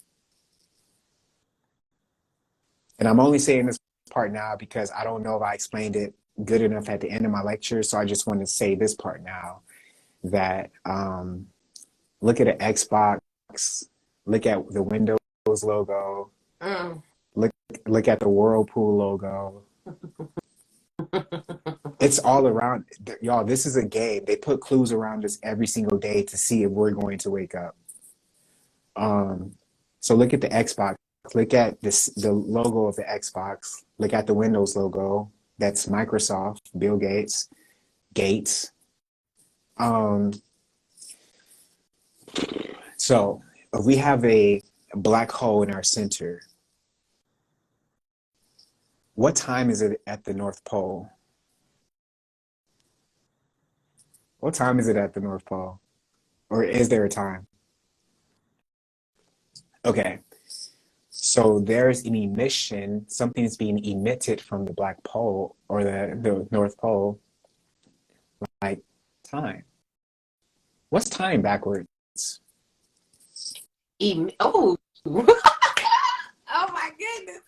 And I'm only saying this part now because I don't know if I explained it good enough at the end of my lecture. So I just want to say this part now, that look at an Xbox, Look at the Windows logo. Mm. Look look at the Whirlpool logo. It's all around. Y'all, this is a game. They put clues around us every single day to see if we're going to wake up. So look at the Xbox. Look at the logo of the Xbox. Look at the Windows logo. That's Microsoft, Bill Gates. Gates. Um, so if we have a black hole in our center, what time is it at the North Pole? What time is it at the North Pole? Or is there a time? Okay. So there's an emission, something is being emitted from the black pole or the North Pole, like time. What's time backwards? Oh. Oh my goodness.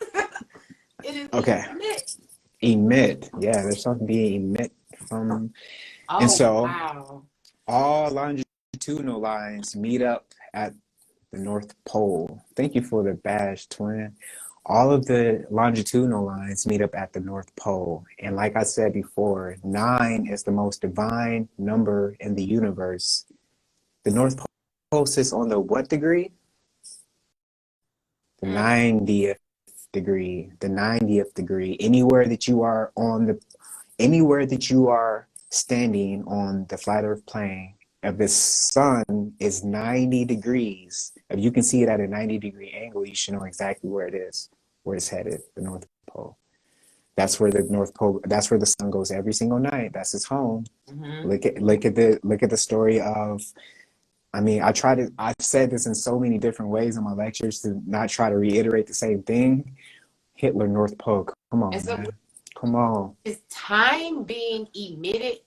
It is Okay. emit. Emit. Yeah, there's something being emit from. And Oh so wow. all longitudinal lines meet up at the North Pole. Thank you for the badge, twin. All of the longitudinal lines meet up at the North Pole. And like I said before, 9 is the most divine number in the universe. The North Pole sits on the what degree? The 90th degree. The 90th degree. Anywhere that you are standing on the flat earth plane, if the sun is 90 degrees, if you can see it at a 90-degree angle, you should know exactly where it is, where it's headed, the North Pole. That's where the North Pole, that's where the sun goes every single night. That's its home. Mm-hmm. Look at the story of, I mean, I've said this in so many different ways in my lectures to not try to reiterate the same thing. Hitler, North Pole. Come on, And so man. Come on. is time being emitted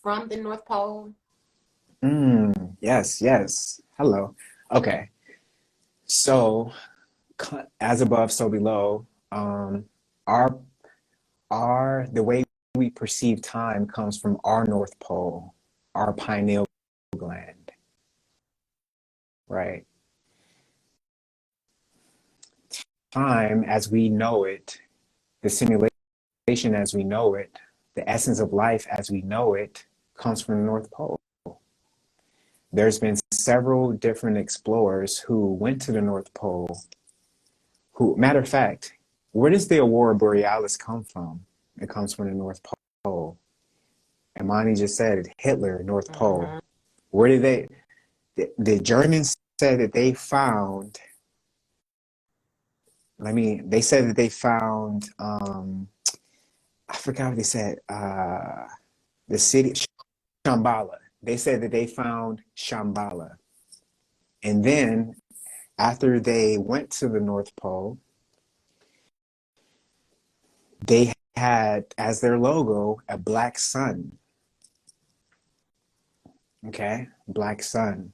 from the North Pole? Yes, yes. Hello. Okay. So, as above, so below. Our the way we perceive time comes from our North Pole, our pineal gland, right? Time, as we know it, the simulation as we know it, the essence of life as we know it, comes from the North Pole. There's been several different explorers who went to the North Pole. Matter of fact, where does the Aurora Borealis come from? It comes from the North Pole. Imani just said it, Hitler, North Pole. Mm-hmm. Where did the Germans said that they found, they said that they found, I forgot what they said, the city, Shambhala. They said that they found Shambhala. And then after they went to the North Pole, they had as their logo a black sun. Okay, black sun.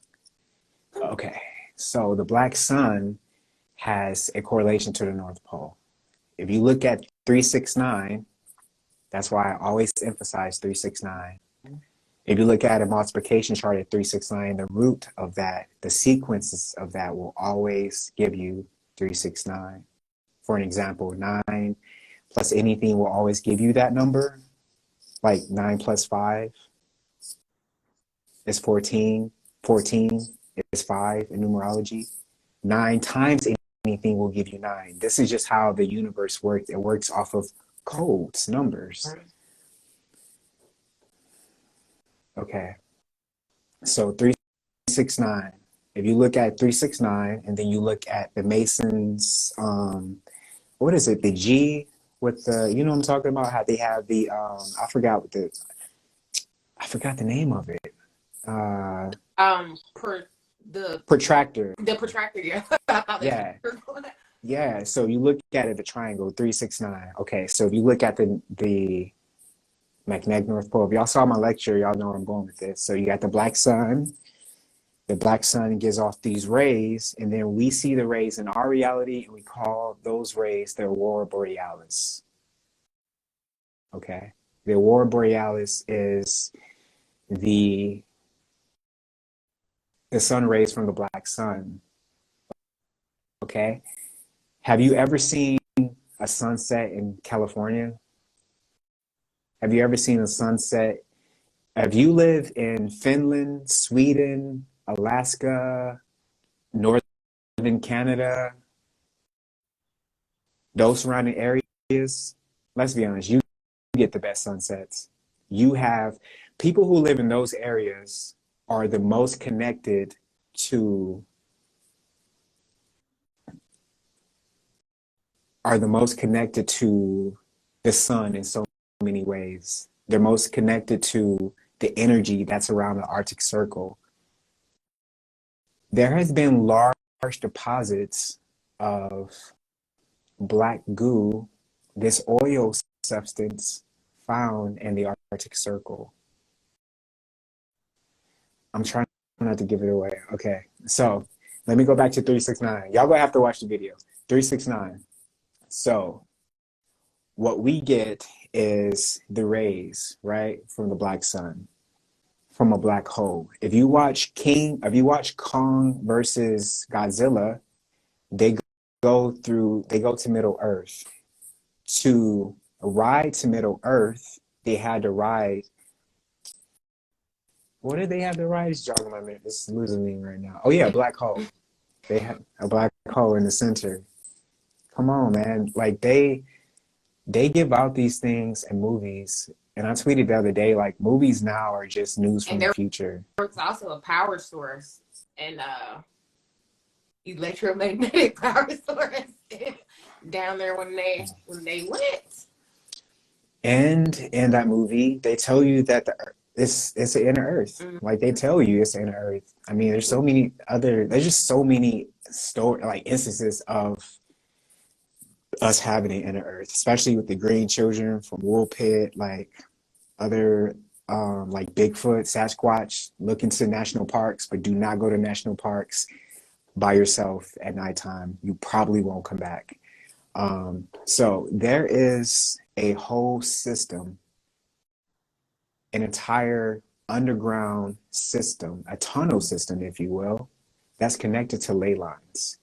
Okay, so the black sun has a correlation to the North Pole. If you look at 369, that's why I always emphasize 369. If you look at a multiplication chart at 369, the root of that, the sequences of that will always give you 369. For an example, 9 plus anything will always give you that number. Like 9 plus 5 is 14. 14 is 5 in numerology. 9 times anything will give you 9. This is just how the universe works. It works off of codes, numbers. Okay. So 369. If you look at 369 and then you look at the Masons, what is it? The G with the, you know what I'm talking about? How they have the, I forgot the name of it. Protractor. The protractor, yeah. I thought Yeah. Yeah. So you look at it, the triangle, 369. Okay. So if you look at the magnetic North Pole, if y'all saw my lecture, y'all know where I'm going with this. So you got the black sun. The black sun gives off these rays, and then we see the rays in our reality, and we call those rays the Aurora Borealis. Okay. The Aurora Borealis is the sun rays from the black sun. Okay. Have you ever seen a sunset in California? Have you ever seen a sunset? If you live in Finland, Sweden, Alaska, northern Canada, those surrounding areas, let's be honest, you get the best sunsets. You have people who live in those areas are the most connected to the sun in so many ways. They're most connected to the energy that's around the Arctic Circle. There has been large deposits of black goo, this oil substance found in the Arctic Circle. I'm trying not to give it away. Okay, so let me go back to 369. Y'all gonna have to watch the video. 369. So what we get is the rays, right, from the black sun, from a black hole. If you watch Kong versus Godzilla, they they go to Middle Earth. To ride to Middle Earth, they had to ride. What did they have to ride? It's jogging my mind. It's losing me right now. Oh yeah, black hole. They had a black hole in the center. Come on, man. Like they give out these things in movies. And I tweeted the other day, like movies now are just news from the future. There's also a power source and electromagnetic power source down there when they went. And in that movie, they tell you that it's an inner Earth. Mm-hmm. Like they tell you it's an inner Earth. I mean, there's just so many instances of us having an inner Earth, especially with the green children from Wool Pit, like other like Bigfoot, Sasquatch. Look into national parks, but do not go to national parks by yourself at nighttime. You probably won't come back. So there is a whole system, an entire underground system, a tunnel system, if you will, that's connected to ley lines.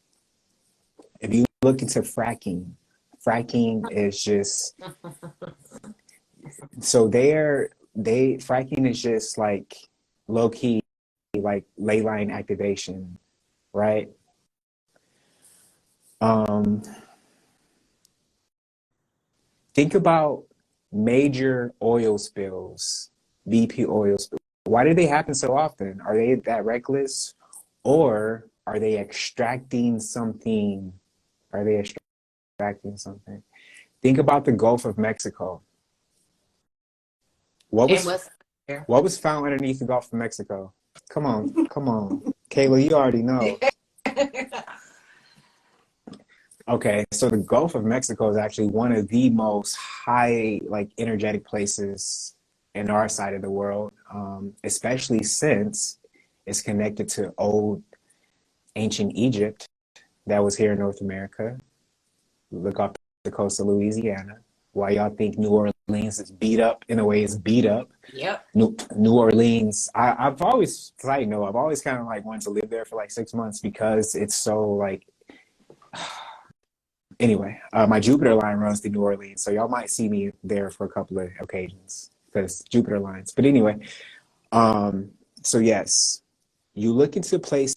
If you look into fracking is just so fracking is just like low key, like ley line activation, right? Think about major oil spills, BP oil spills. Why do they happen so often? Are they that reckless, or are they extracting something? Think about the Gulf of Mexico. What was found underneath the Gulf of Mexico? Come on. Kayla, you already know. Okay, so the Gulf of Mexico is actually one of the most high, like, energetic places in our side of the world, especially since it's connected to old ancient Egypt that was here in North America. Look off the coast of Louisiana. Why y'all think New Orleans is beat up in a way it's beat up? Yep. New Orleans. I've always kind of like wanted to live there for like 6 months because it's so like. Anyway, my Jupiter line runs through New Orleans, so y'all might see me there for a couple of occasions because Jupiter lines. But anyway, so yes, you look into places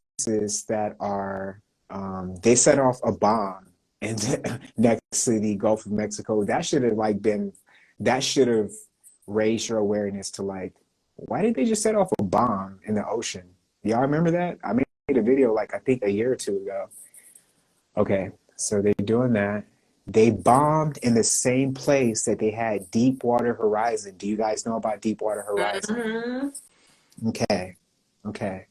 that are they set off a bomb and next to the Gulf of Mexico. That should have raised your awareness to like, why did they just set off a bomb in the ocean? Y'all remember that? I made a video like I think a year or two ago. Okay, so they're doing that. They bombed in the same place that they had Deepwater Horizon. Do you guys know about Deepwater Horizon? Mm-hmm. Okay.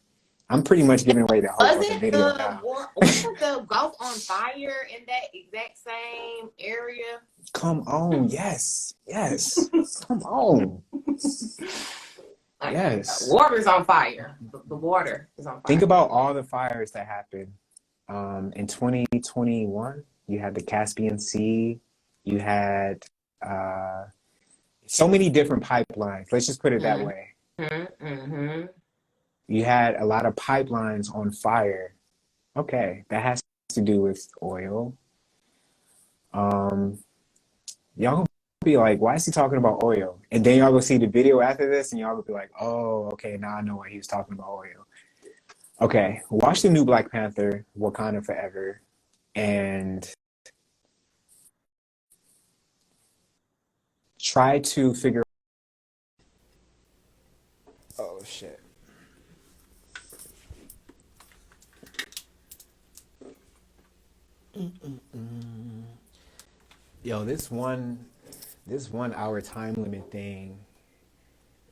I'm pretty much giving away the whole video now. Wasn't the Gulf on fire in that exact same area? Come on, yes. Come on. Yes. Water's on fire. The water is on fire. Think about all the fires that happened. In 2021, you had the Caspian Sea. You had so many different pipelines. Let's just put it that way. Mm-hmm. You had a lot of pipelines on fire. Okay, that has to do with oil. Y'all gonna be like, why is he talking about oil? And then y'all go see the video after this, and y'all gonna be like, oh, okay, now I know why he was talking about oil. Okay, watch the new Black Panther, Wakanda Forever, and try to figure. Oh shit. Yo, this 1 hour time limit thing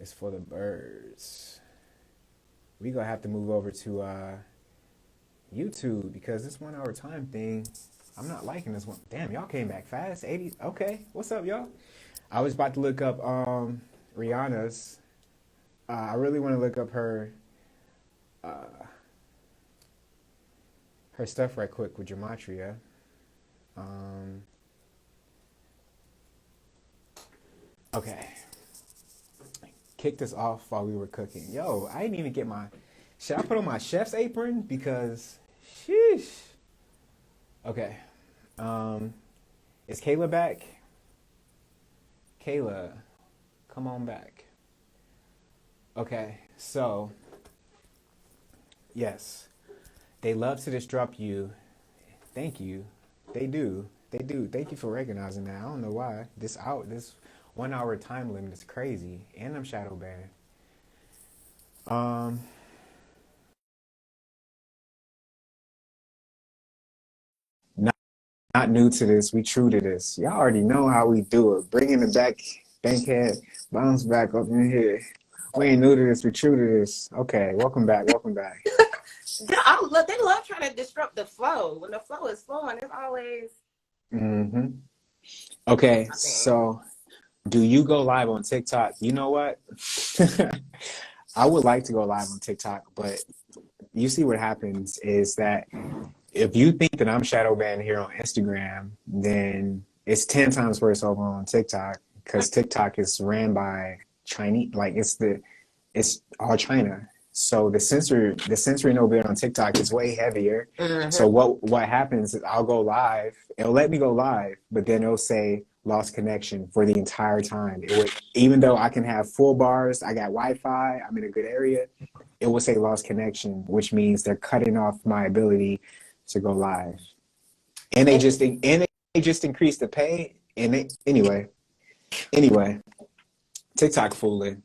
is for the birds. We gonna have to move over to YouTube because this 1 hour time thing, I'm not liking this one. Damn, y'all came back fast. 80. Okay, what's up, y'all? I was about to look up Rihanna's. I really want to look up her stuff right quick with gematria. Okay. Kicked us off while we were cooking. Yo, I didn't even get my. Should I put on my chef's apron? Because, sheesh. Okay. Is Kayla back? Kayla, come on back. Okay, so, yes. They love to disrupt you. Thank you. They do. They do. Thank you for recognizing that. I don't know why. This 1 hour time limit is crazy. And I'm shadow banned. Not new to this. We true to this. Y'all already know how we do it. Bringing it back, bankhead, bounce back up in here. We ain't new to this. We true to this. Okay, welcome back. Welcome back. They love trying to disrupt the flow. When the flow is flowing, it's always. Okay, so do you go live on TikTok? You know what? I would like to go live on TikTok, but you see what happens is that if you think that I'm shadow banned here on Instagram, then it's 10 times worse over on TikTok because TikTok is ran by Chinese, like it's all China. So the censoring over there on TikTok is way heavier. So what happens is I'll go live. It'll let me go live, but then it'll say lost connection for the entire time. Even though I can have full bars, I got Wi-Fi, I'm in a good area, it will say lost connection, which means they're cutting off my ability to go live. And they just increased the pay. And anyway, TikTok fooling.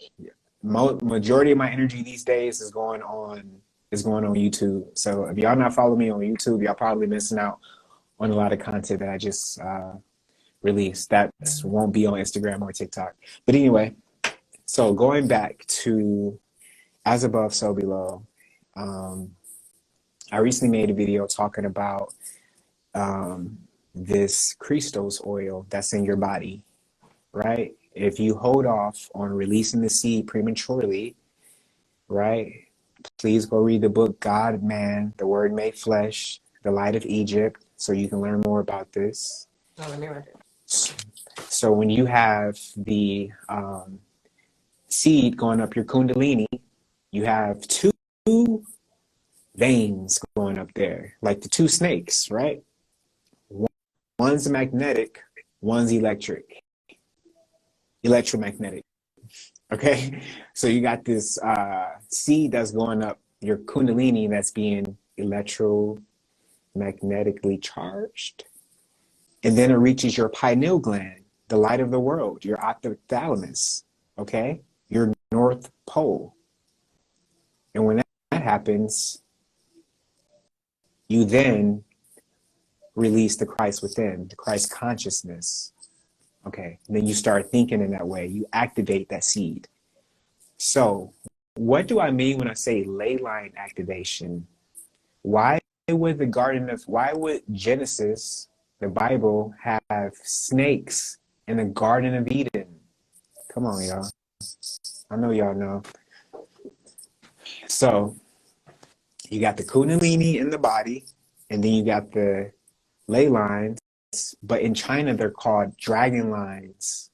Majority of my energy these days is going on YouTube. So if y'all not following me on YouTube, y'all probably missing out on a lot of content that I just released that won't be on Instagram or TikTok. But anyway, so going back to as above, so below. I recently made a video talking about this Christos oil that's in your body, right? If you hold off on releasing the seed prematurely, right? Please go read the book God, Man, the Word Made Flesh, The Light of Egypt, so you can learn more about this. Oh, let me write it. So when you have the seed going up your kundalini, you have two veins going up there, like the two snakes, right? One's magnetic, one's electromagnetic. Okay, so you got this seed that's going up your kundalini that's being electromagnetically charged, and then it reaches your pineal gland, the light of the world, your hypothalamus, okay, your North Pole. And when that happens, you then release the Christ within, the Christ consciousness. Okay, and then you start thinking in that way. You activate that seed. So what do I mean when I say ley line activation? Why would Genesis, the Bible, have snakes in the Garden of Eden? Come on, y'all. I know y'all know. So you got the kundalini in the body, and then you got the ley lines, but in China they're called dragon lines.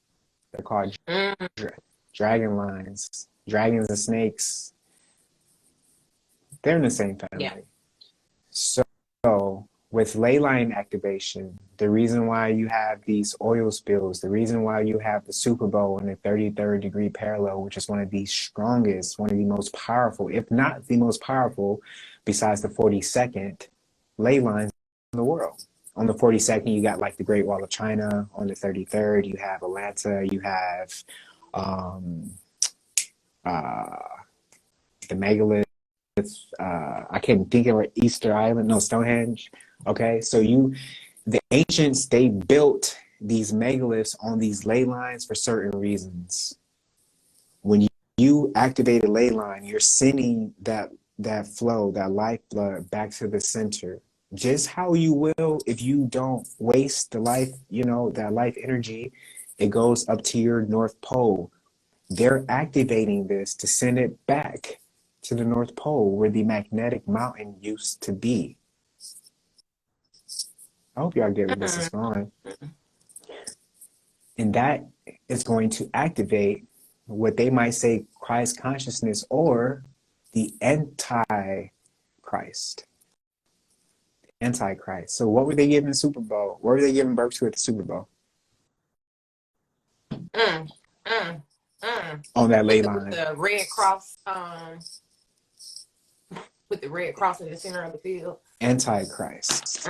They're called dragon lines. Dragons and snakes, they're in the same family. Yeah. So with ley line activation, the reason why you have these oil spills, the reason why you have the Super Bowl in the 33rd degree parallel, which is one of the strongest, one of the most powerful, if not the most powerful, besides the 42nd ley lines in the world. On the 42nd, you got like the Great Wall of China. On the 33rd, you have Atlanta. You have the megalith. I can't think of it. Easter Island, no, Stonehenge. Okay, so the ancients, they built these megaliths on these ley lines for certain reasons. When you activate a ley line, you're sending that flow, that lifeblood back to the center. Just how you will if you don't waste the life, that life energy, it goes up to your North Pole. They're activating this to send it back to the North Pole where the magnetic mountain used to be. I hope y'all get where this is going. And that is going to activate what they might say Christ consciousness or the Antichrist. Antichrist. So what were they giving the Super Bowl? What were they giving birth to at the Super Bowl? On that ley line. With the red cross, with the red cross in the center of the field. Antichrist.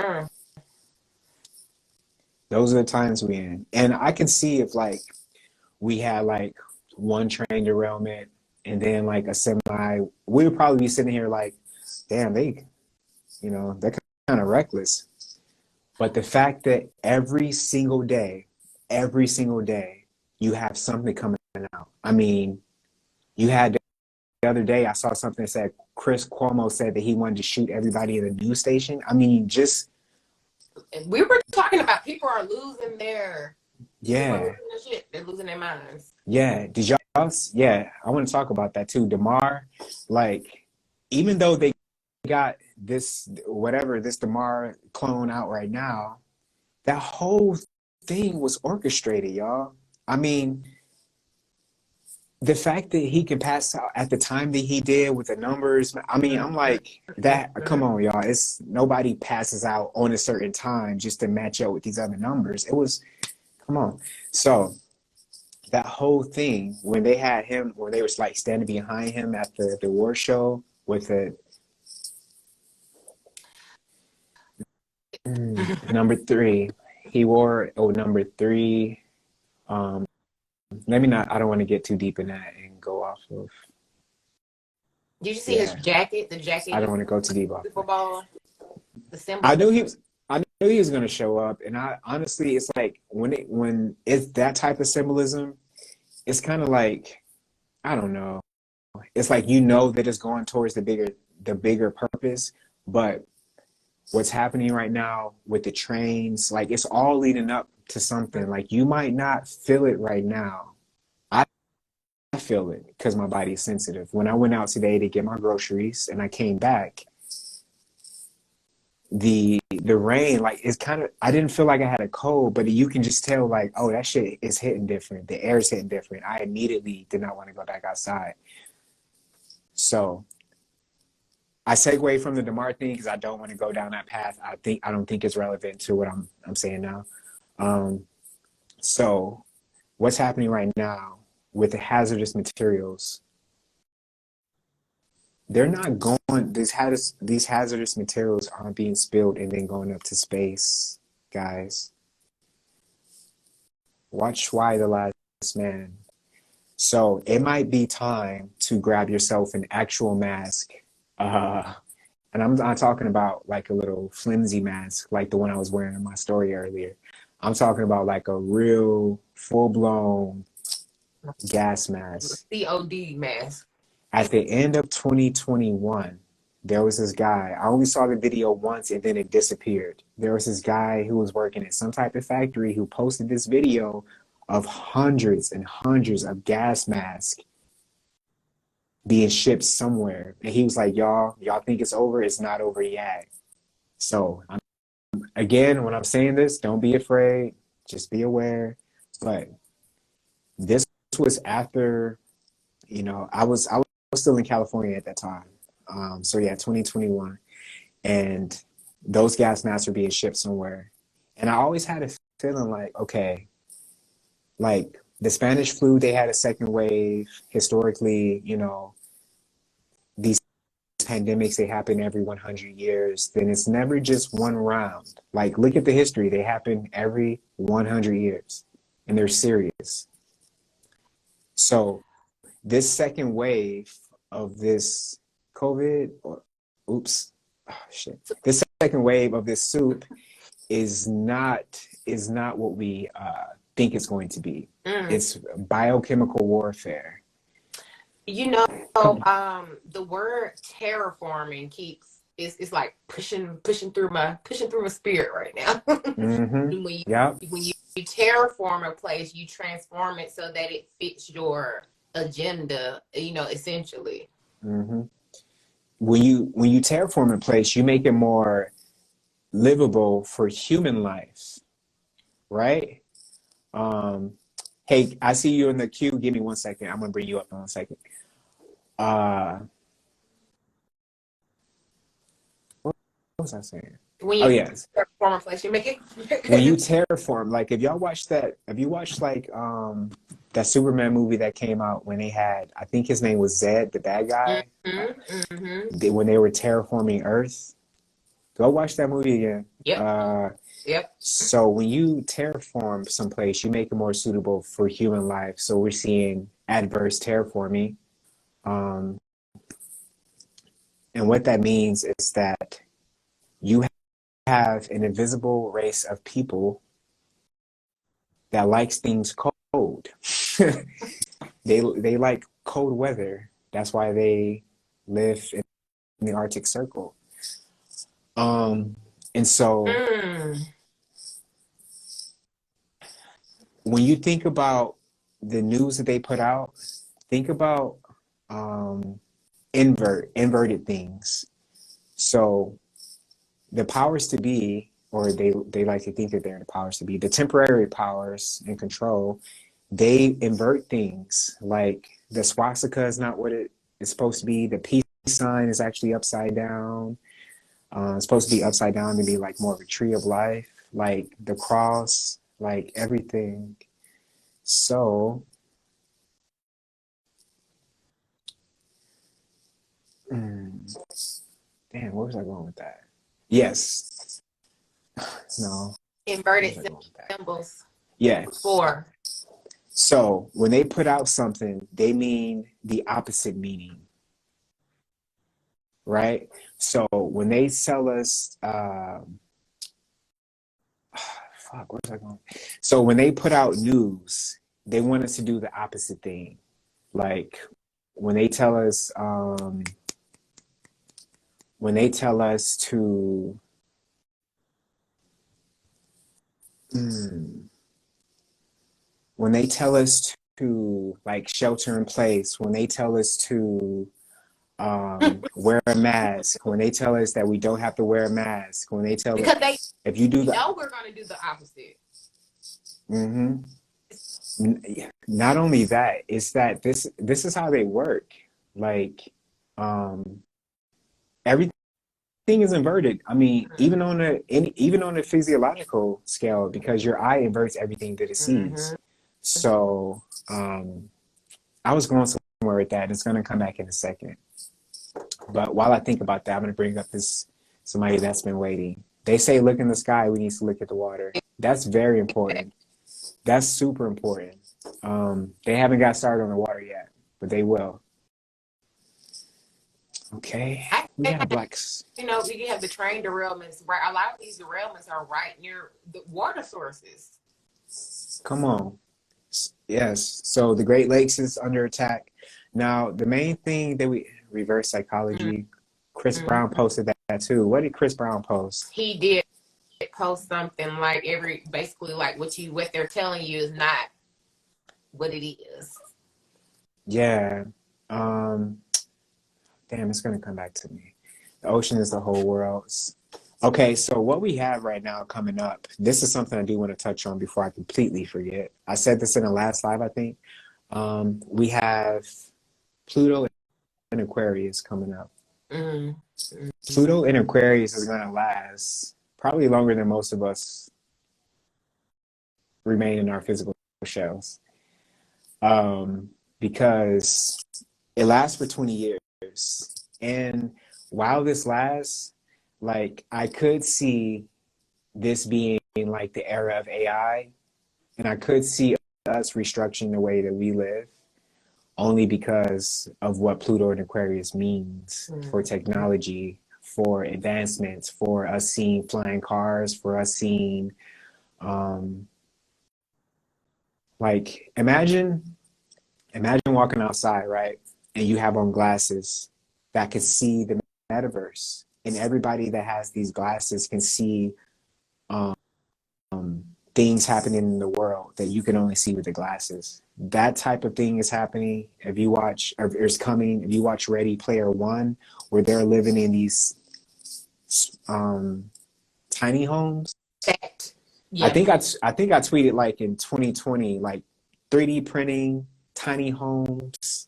Those are the times we're in. And I can see if like we had like one train derailment and then like a semi, we would probably be sitting here like, damn, they're kind of reckless. But the fact that every single day, you have something coming out. I mean, you had the other day, I saw something that said Chris Cuomo said that he wanted to shoot everybody in the news station. I mean, just. We were talking about people are losing their. Yeah. Shit. They're losing their minds. Yeah. Did y'all? Yeah. I want to talk about that too. DeMar, like, even though they got this DeMar clone out right now, that whole thing was orchestrated, y'all. I mean, the fact that he can pass out at the time that he did with the numbers, I mean, I'm like, that, come on, y'all. It's nobody passes out on a certain time just to match up with these other numbers. It was, come on. So that whole thing, when they had him, when they was like standing behind him at the war show with the number 3, he wore number 3. I don't want to get too deep in that and go off of. Did you see his jacket? The jacket. I don't want to go too deep off. Super Bowl. The symbol. I knew he was going to show up, and I honestly, it's like when it's that type of symbolism, it's kind of like, I don't know. It's like that it's going towards the bigger purpose, but what's happening right now with the trains, like it's all leading up to something. Like you might not feel it right now. I feel it because my body's sensitive. When I went out today to get my groceries and I came back, the rain, like it's kind of, I didn't feel like I had a cold, but you can just tell like, oh, that shit is hitting different. The air is hitting different. I immediately did not want to go back outside. So I segue from the DeMar thing because I don't want to go down that path. I don't think it's relevant to what I'm saying now. So what's happening right now with the hazardous materials? They're not going. These hazardous materials aren't being spilled and then going up to space, guys. Watch Why the Last Man. So it might be time to grab yourself an actual mask. And I'm not talking about like a little flimsy mask like the one I was wearing in my story earlier. I'm talking about like a real full-blown gas mask. COD mask. At the end of 2021, there was this guy. I only saw the video once and then it disappeared. There was this guy who was working at some type of factory who posted this video of hundreds and hundreds of gas masks being shipped somewhere. And he was like, y'all think it's over? It's not over yet. So again, when I'm saying this, don't be afraid. Just be aware. But this was after, I was still in California at that time. So yeah, 2021. And those gas masks are being shipped somewhere. And I always had a feeling like, okay, like the Spanish flu, they had a second wave. Historically, you know, these pandemics, they happen every 100 years. Then it's never just one round. Like, look at the history. They happen every 100 years, and they're serious. So this second wave of this COVID, or oops, oh, shit. This second wave of this soup is not what we think it's going to be. It's biochemical warfare. You know, Come, the word terraforming keeps it's like pushing through my spirit right now. mm-hmm. when you Yep. when you terraform a place, you transform it so that it fits your agenda. You know, essentially. Mm-hmm. When you terraform a place, you make it more livable for human life, right? Hey, I see you in the queue. Give me 1 second. I'm gonna bring you up in 1 second. Uh, what was I saying? When Oh you yes, terraform a place, you make it. when you terraform, like if y'all watch that, have you watched like that Superman movie that came out when they had, I think his name was Zed, the bad guy, when they were terraforming Earth? Go watch that movie again. Yep. Yep. So when you terraform someplace, you make it more suitable for human life. So we're seeing adverse terraforming. And what that means is that you have an invisible race of people that likes things cold. They like cold weather. That's why they live in the Arctic Circle. And so when you think about the news that they put out, think about inverted things. So the powers to be, or they like to think that they're the powers to be, the temporary powers and control, they invert things. Like the swastika is not what it is supposed to be. The peace sign is actually upside down. It's supposed to be upside down to be like more of a tree of life, like the cross, like everything. So, damn, where was I going with that? Yes. No. Inverted symbols. Yeah. For. So when they put out something, they mean the opposite meaning, right? So when they sell us, fuck, where's I going? So when they put out news, they want us to do the opposite thing. Like when they tell us, when they tell us to, when they tell us to like shelter in place, when they tell us to wear a mask, when they tell us that we don't have to wear a mask, when they tell because us they if you do that, know we're going to do the opposite. Not only that, it's that this is how they work. Like everything is inverted. I mean, even on a physiological scale, because your eye inverts everything that it sees. So I was going somewhere with that. It's going to come back in a second. But while I think about that, I'm going to bring up this somebody that's been waiting. They say, look in the sky, we need to look at the water. That's very important. That's super important. They haven't got started on the water yet, but they will. Okay. We got a black. You know, we have the train derailments. Right, a lot of these derailments are right near the water sources. Come on. Yes. So the Great Lakes is under attack. Now, the main thing that we reverse psychology, Chris Brown posted that too. What did Chris Brown post? He did post something like basically like what they're telling you is not what it is. Yeah. Damn, it's gonna come back to me. The ocean is the whole world. Okay, so what we have right now coming up, this is something I do want to touch on before I completely forget. I said this in the last live, I think. We have Pluto and Aquarius coming up. Mm. Pluto in Aquarius is going to last probably longer than most of us remain in our physical shells. Because it lasts for 20 years. And while this lasts, like I could see this being like the era of AI, and I could see us restructuring the way that we live only because of what Pluto and Aquarius means for technology, for advancements, for us seeing flying cars, for us seeing like imagine walking outside, right? And you have on glasses that can see the metaverse. And everybody that has these glasses can see um, things happening in the world that you can only see with the glasses. That type of thing is happening. If you watch, or is coming, if you watch Ready Player One, where they're living in these tiny homes. That. Yeah. I think I tweeted like in 2020, like 3D printing tiny homes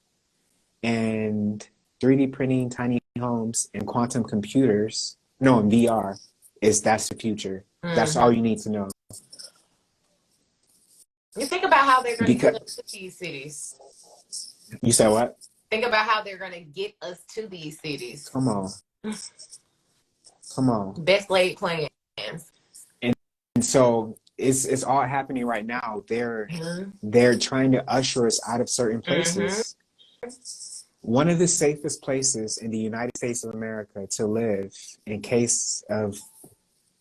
and 3D printing tiny homes and quantum computers. No, in VR that's the future. That's all you need to know. You think about how they're going to get Because us to these cities. you said what? Think about how they're going to get us to these cities. Come on. Come on. Best laid plans. And so it's all happening right now. They're trying to usher us out of certain places. One of the safest places in the United States of America to live in case of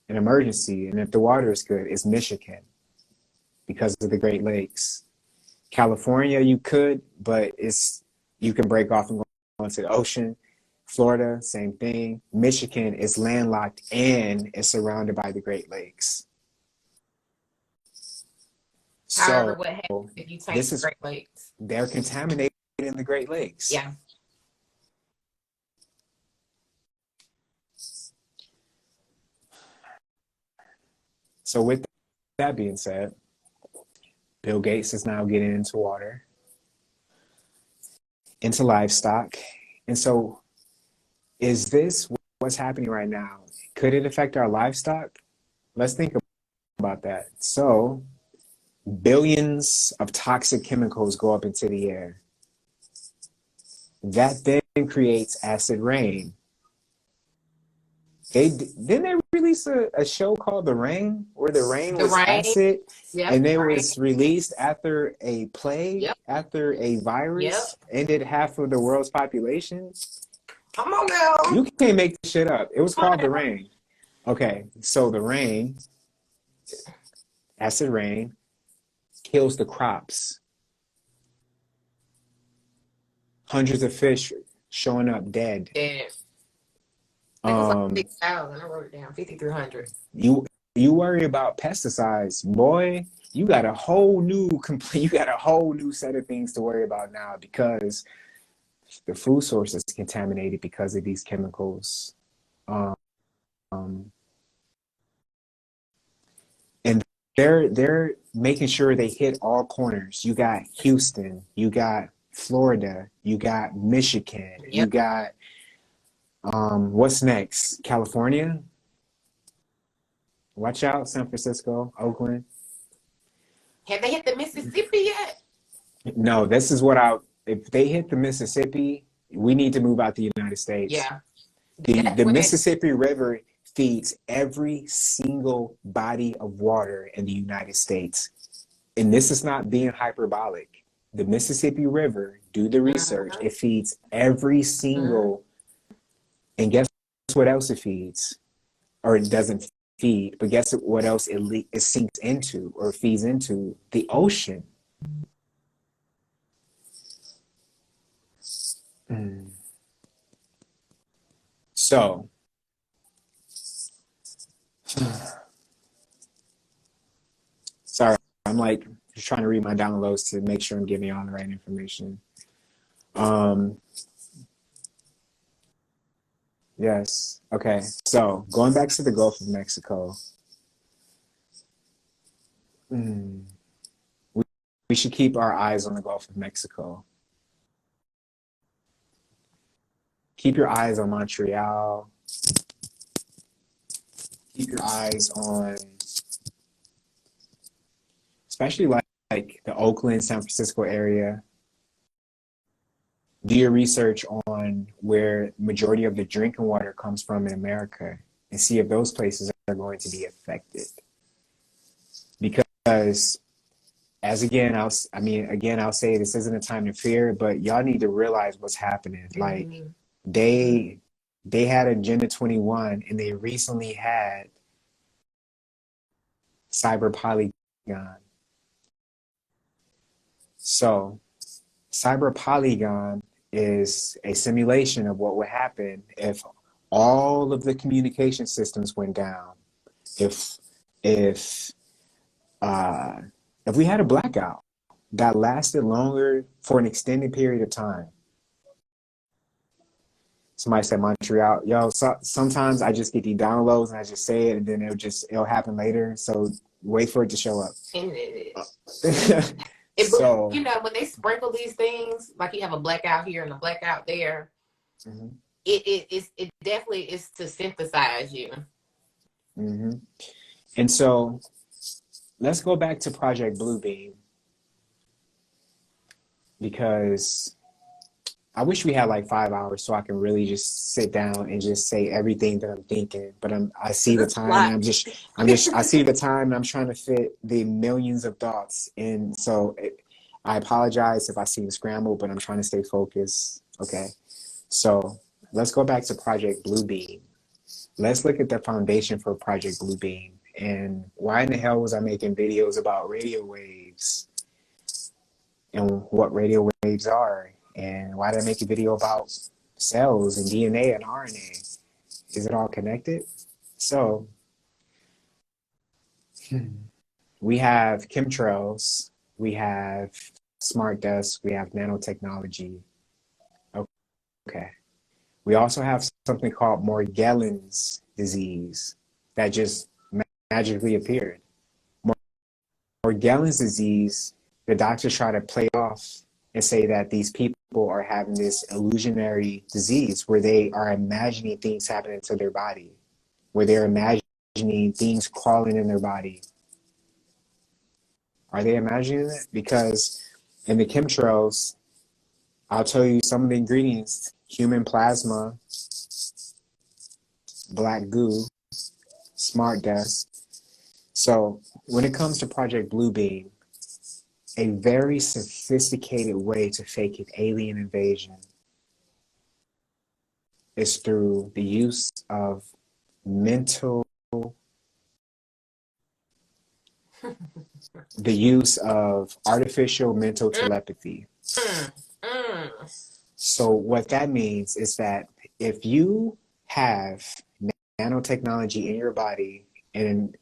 an emergency and if the water is good is Michigan because of the Great Lakes. California, you could, but you can break off and go into the ocean. Florida, same thing. Michigan is landlocked and is surrounded by the Great Lakes. However, So what happens if you take this the is Great Lakes? they're contaminated in the Great Lakes. Yeah. So with that being said, Bill Gates is now getting into water, into livestock. And so is this what's happening right now? Could it affect our livestock? Let's think about that. So billions of toxic chemicals go up into the air. That then creates acid rain. They release a show called The Rain, where the rain was acid, and it was released after a plague, after a virus ended half of the world's population. Come on now. You can't make this shit up. It was called The Rain. Okay, so the rain, acid rain, kills the crops. Hundreds of fish showing up dead. Dead. It was like 6,000. I wrote it down. 5,300. You worry about pesticides, boy. You got a whole new set of things to worry about now because the food source is contaminated because of these chemicals. And they're making sure they hit all corners. You got Houston, you got Florida, you got Michigan, you got what's next? California? Watch out, San Francisco, Oakland. Have they hit the Mississippi yet? No, this is if they hit the Mississippi, we need to move out the United States. Yeah. The Mississippi River feeds every single body of water in the United States. And this is not being hyperbolic. The Mississippi River, do the research, it feeds every single, and guess what else it feeds? Or it doesn't feed, but guess what else it sinks into or feeds into? The ocean. So, sorry, I'm like just trying to read my downloads to make sure I'm giving you all the right information. Yes. Okay. So going back to the Gulf of Mexico, we should keep our eyes on the Gulf of Mexico. keep your eyes on Montreal. Keep your eyes on, especially like the Oakland, San Francisco area. Do your research on where majority of the drinking water comes from in America and see if those places are going to be affected. Because I'll say this isn't a time to fear, but y'all need to realize what's happening. Like they had Agenda 21 and they recently had Cyber Polygon. So Cyber Polygon is a simulation of what would happen if all of the communication systems went down. If we had a blackout that lasted longer for an extended period of time. Somebody said Montreal. Yo, sometimes I just get these downloads and I just say it and then it'll happen later. So wait for it to show up. So, you know, when they sprinkle these things, like you have a blackout here and a blackout there, mm-hmm. it definitely is to synthesize you. Mm-hmm. And so let's go back to Project Bluebeam, because I wish we had like 5 hours so I can really just sit down and just say everything that I'm thinking. But I see the time. I see the time and I'm trying to fit the millions of thoughts in. So I apologize if I seem scrambled, but I'm trying to stay focused. Okay. So let's go back to Project Bluebeam. Let's look at the foundation for Project Bluebeam. And why in the hell was I making videos about radio waves and what radio waves are? And why did I make a video about cells and DNA and RNA? Is it all connected? So we have chemtrails, we have smart dust, we have nanotechnology. Okay. We also have something called Morgellons disease that just magically appeared. Morgellons disease, the doctors try to play off and say that these people are having this illusionary disease where they are imagining things happening to their body, where they're imagining things crawling in their body. Are they imagining it? Because in the chemtrails, I'll tell you some of the ingredients: human plasma, black goo, smart dust. So when it comes to Project Bluebeam, a very sophisticated way to fake an alien invasion is through the use of artificial mental telepathy. So what that means is that if you have nanotechnology in your body, and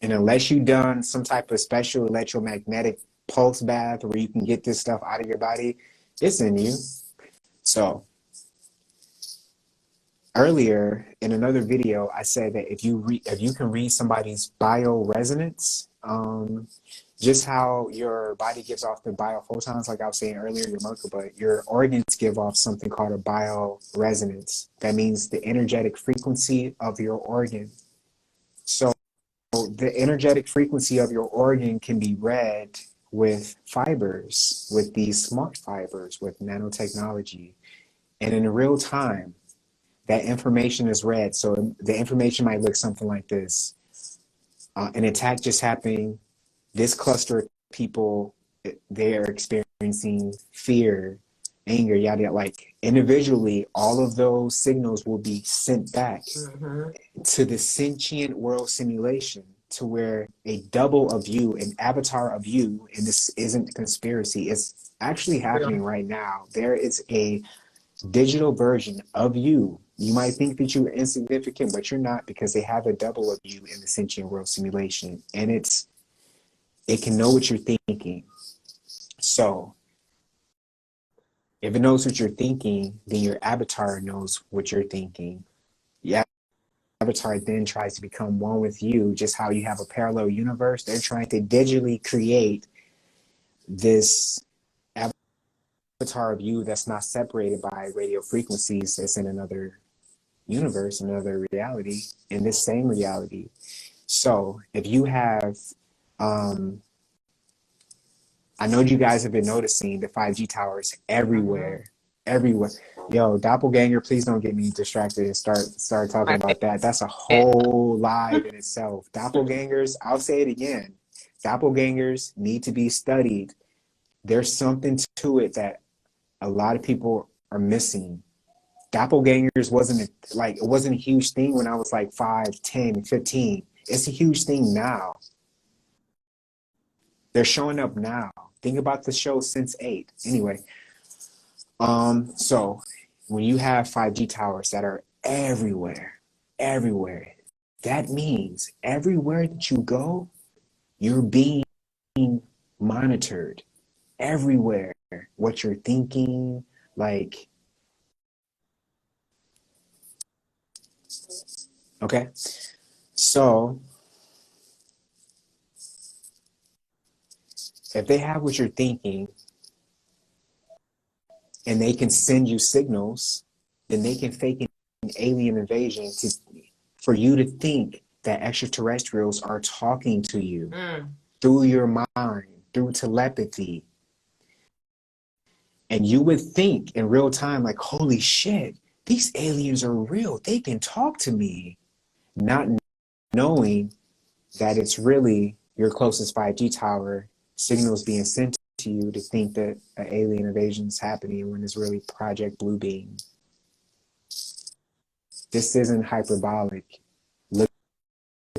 unless you've done some type of special electromagnetic pulse bath where you can get this stuff out of your body, it's in you. So earlier in another video, I said that if you can read somebody's bioresonance, just how your body gives off the biophotons, like I was saying earlier, your Merkaba, but your organs give off something called a bioresonance. That means the energetic frequency of your organ. So the energetic frequency of your organ can be read with fibers, with these smart fibers, with nanotechnology. And in real time, that information is read. So the information might look something like this. An attack just happened. This cluster of people, they are experiencing fear, anger, yada, yada. Like individually, all of those signals will be sent back to the sentient world simulation, to where a double of you, an avatar of you, and this isn't a conspiracy, it's actually happening right now. There is a digital version of you. You might think that you're insignificant, but you're not, because they have a double of you in the sentient world simulation, and it can know what you're thinking. So if it knows what you're thinking, then your avatar knows what you're thinking. Yeah. Avatar then tries to become one with you, just how you have a parallel universe. They're trying to digitally create this avatar of you that's not separated by radio frequencies, that's in another universe, another reality, in this same reality. So if you have, I know you guys have been noticing the 5G towers everywhere, everywhere. Yo, doppelganger, please don't get me distracted and start talking about that. That's a whole live in itself. Doppelgangers, I'll say it again. Doppelgangers need to be studied. There's something to it that a lot of people are missing. Doppelgangers it wasn't a huge thing when I was like 5, 10, 15. It's a huge thing now. They're showing up now. Think about the show Sense8. Anyway, so when you have 5G towers that are everywhere, that means everywhere that you go, you're being monitored. Everywhere, what you're thinking, like, okay. So if they have what you're thinking and they can send you signals, then they can fake an alien invasion for you to think that extraterrestrials are talking to you through your mind, through telepathy. And you would think in real time, like, holy shit, these aliens are real. They can talk to me. Not knowing that it's really your closest 5G tower signals being sent to you to think that an alien invasion is happening when it's really Project Bluebeam. This isn't hyperbolic. Look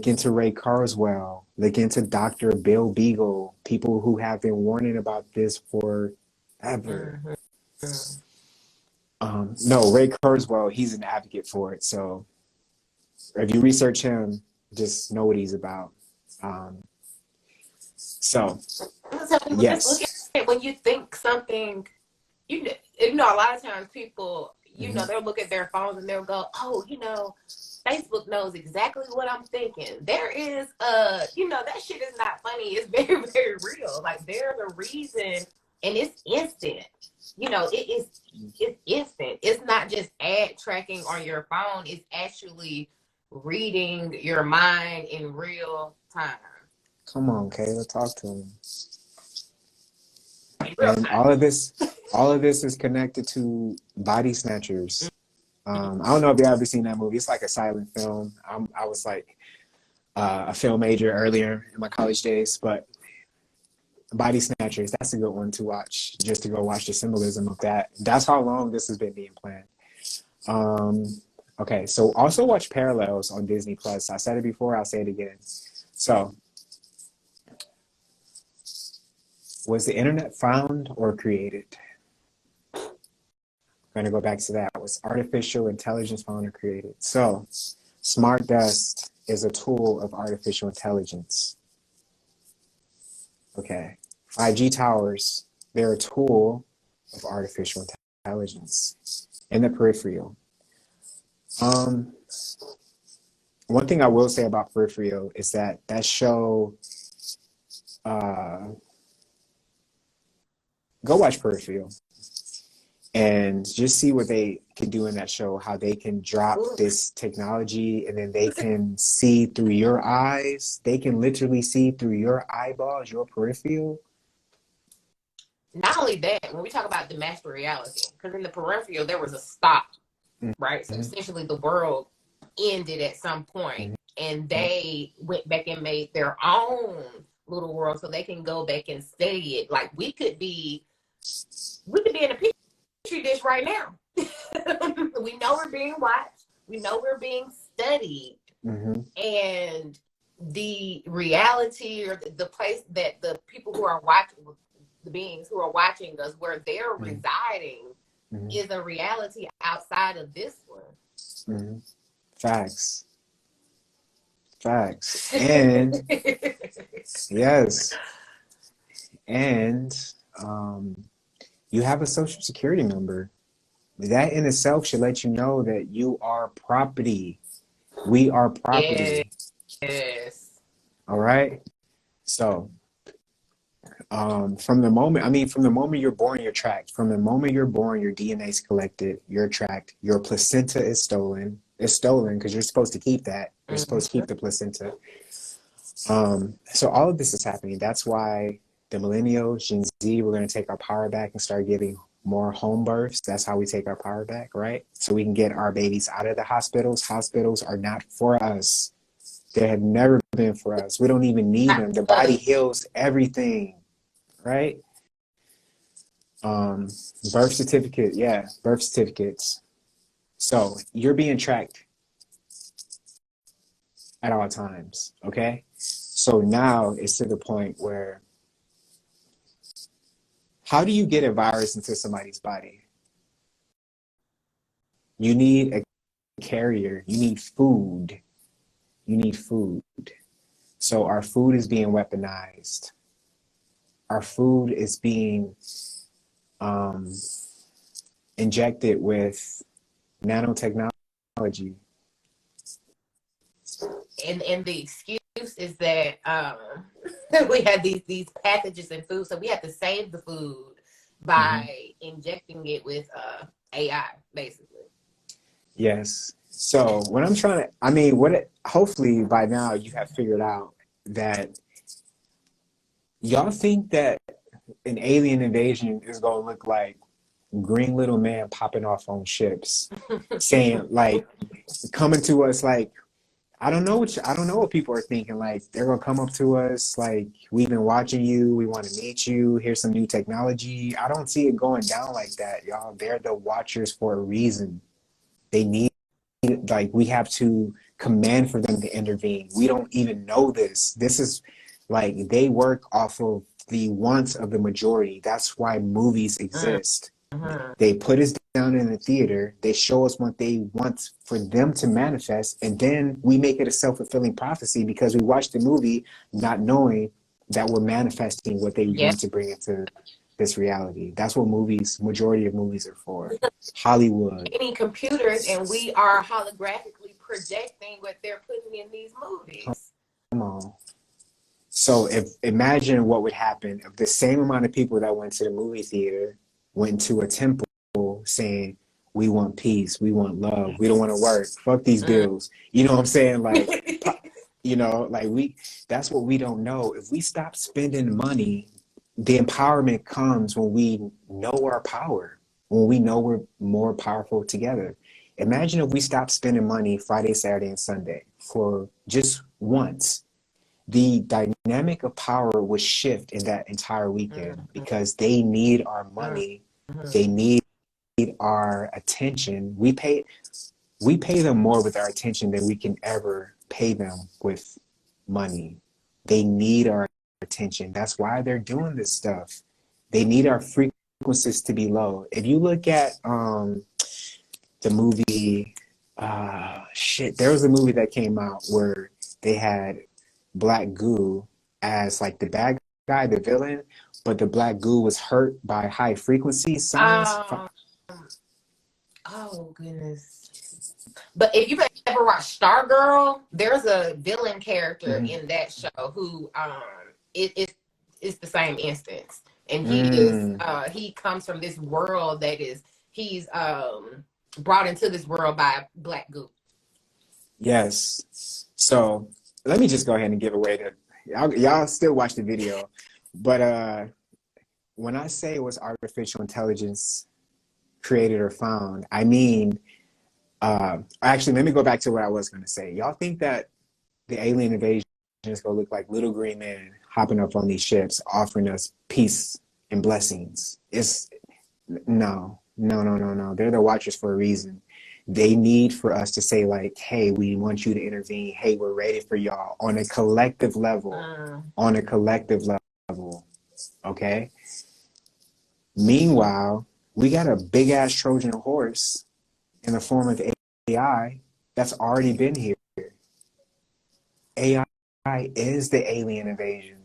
into Ray Kurzweil. Look into Dr. Bill Beagle. People who have been warning about this forever. No, Ray Kurzweil, he's an advocate for it. So if you research him, just know what he's about. So yes. Just look at when you think something, you know, a lot of times people, you know, they'll look at their phones and they'll go, oh, you know, Facebook knows exactly what I'm thinking. There is you know, that shit is not funny. It's very, very real. Like, there's a reason, and it's instant. You know, it's instant. It's not just ad tracking on your phone. It's actually reading your mind in real time. Come on, Kayla, talk to him. And all of this is connected to Body Snatchers. I don't know if you ever seen that movie. It's like a silent film. I was like a film major earlier in my college days, but Body Snatchers, that's a good one to watch, just to go watch the symbolism of that. That's how long this has been being planned. Okay, so also watch Parallels on Disney Plus. I said it before, I'll say it again. So, was the internet found or created? I'm going to go back to that. Was artificial intelligence found or created? So, smart dust is a tool of artificial intelligence. Okay. 5G towers, they're a tool of artificial intelligence in the peripheral. One thing I will say about Peripheral is that show, go watch Peripheral and just see what they can do in that show, how they can drop this technology and then they can see through your eyes. They can literally see through your eyeballs, your peripheral. Not only that, when we talk about the master reality, because in the peripheral, there was a stop, right? So essentially the world ended at some point, and they went back and made their own little world so they can go back and study it. Like, we could be in a petri dish right now. We know we're being watched. We know we're being studied. And the reality, or the place that the people who are watching, the beings who are watching us, where they're residing, is a reality outside of this one. Facts. And yes. And you have a social security number. That in itself should let you know that you are property. We are property. Yes. All right. So From the moment you're born, you're tracked. From the moment you're born, your DNA is collected, you're tracked. Your placenta is stolen. It's stolen because you're supposed to keep that. You're supposed to keep the placenta. So all of this is happening. That's why the millennials, Gen Z, we're going to take our power back and start giving more home births. That's how we take our power back, right? So we can get our babies out of the hospitals. Hospitals are not for us. They have never been for us. We don't even need them. The body heals everything, right? Birth certificate, yeah, birth certificates. So you're being tracked at all times, okay? So now it's to the point where how do you get a virus into somebody's body? You need a carrier. You need food. You need food. So our food is being weaponized. Our food is being injected with nanotechnology. And the excuse is that we have these pathogens in food, so we have to save the food by injecting it with AI, basically. Yes. So what I'm trying to, hopefully by now you have figured out that y'all think that an alien invasion is going to look like green little man popping off on ships saying like coming to us like I don't know what people are thinking. Like they're gonna come up to us like we've been watching you, we want to meet you. Here's some new technology. I don't see it going down like that, y'all. They're the watchers for a reason. They need like we have to command for them to intervene. We don't even know this. This is like they work off of the wants of the majority. That's why movies exist. They put us down in the theater. They show us what they want for them to manifest, and then we make it a self-fulfilling prophecy because we watch the movie not knowing that we're manifesting what they want to bring into this reality. That's what majority of movies are for. Hollywood. Any computers, and we are holographically projecting what they're putting in these movies. Come on. So imagine what would happen if the same amount of people that went to the movie theater went to a temple saying, we want peace, we want love, we don't want to work, fuck these bills. You know what I'm saying? Like, that's what we don't know. If we stop spending money, the empowerment comes when we know our power, when we know we're more powerful together. Imagine if we stopped spending money Friday, Saturday, and Sunday for just once. The dynamic of power would shift in that entire weekend because they need our money. They need our attention. We pay them more with our attention than we can ever pay them with money. They need our attention. That's why they're doing this stuff. They need our frequencies to be low. If you look at the movie, there was a movie that came out where they had black goo as like the bad guy, the villain, but the black goo was hurt by high frequency sounds. Oh goodness! But if you've ever watched Stargirl, there's a villain character in that show who it's the same instance, and he comes from this world that he's brought into this world by black goo. Yes. So let me just go ahead and give away y'all still watch the video, but when I say it was artificial intelligence created or found, I mean, actually, let me go back to what I was going to say. Y'all think that the alien invasion is going to look like little green men hopping up on these ships, offering us peace and blessings? No. They're the watchers for a reason. They need for us to say like, hey, we want you to intervene. Hey, we're ready for y'all on a collective level. Okay. Meanwhile, we got a big ass Trojan horse in the form of AI that's already been here. AI is the alien invasion.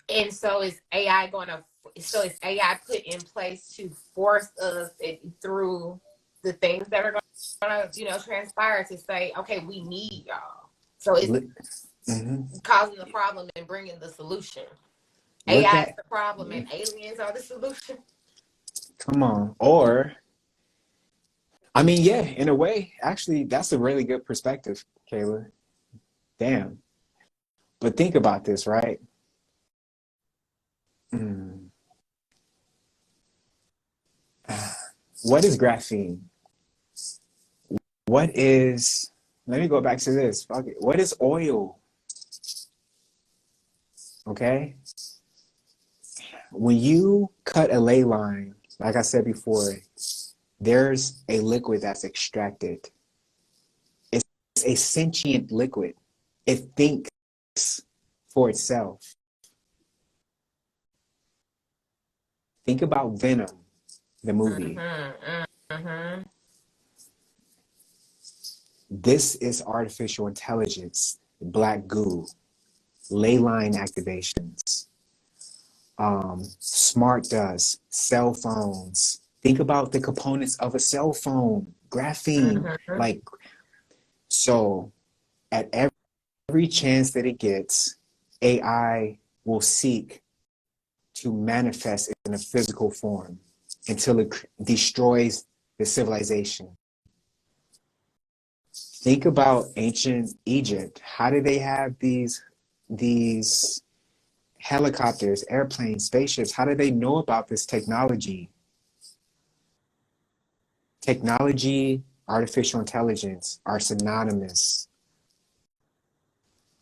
And so is AI put in place to force us through the things that are going to transpire to say, okay, we need y'all. So it's causing the problem and bringing the solution. Look AI is at, the problem and aliens are the solution. come on. Or, I mean, yeah, in a way, actually, that's a really good perspective, Kayla. Damn. But think about this, right? Mm. What is graphene? What is, let me go back to this. Fuck it. What is oil? Okay. When you cut a ley line, like I said before, there's a liquid that's extracted. It's a sentient liquid. It thinks for itself. Think about Venom, the movie. This is artificial intelligence, black goo, ley line activations, smart dust, cell phones. Think about the components of a cell phone, graphene. Like, so at every chance that it gets, AI will seek to manifest in a physical form until it destroys the civilization. Think about ancient Egypt. How did they have these helicopters, airplanes, spaceships? How did they know about this technology? Technology, artificial intelligence are synonymous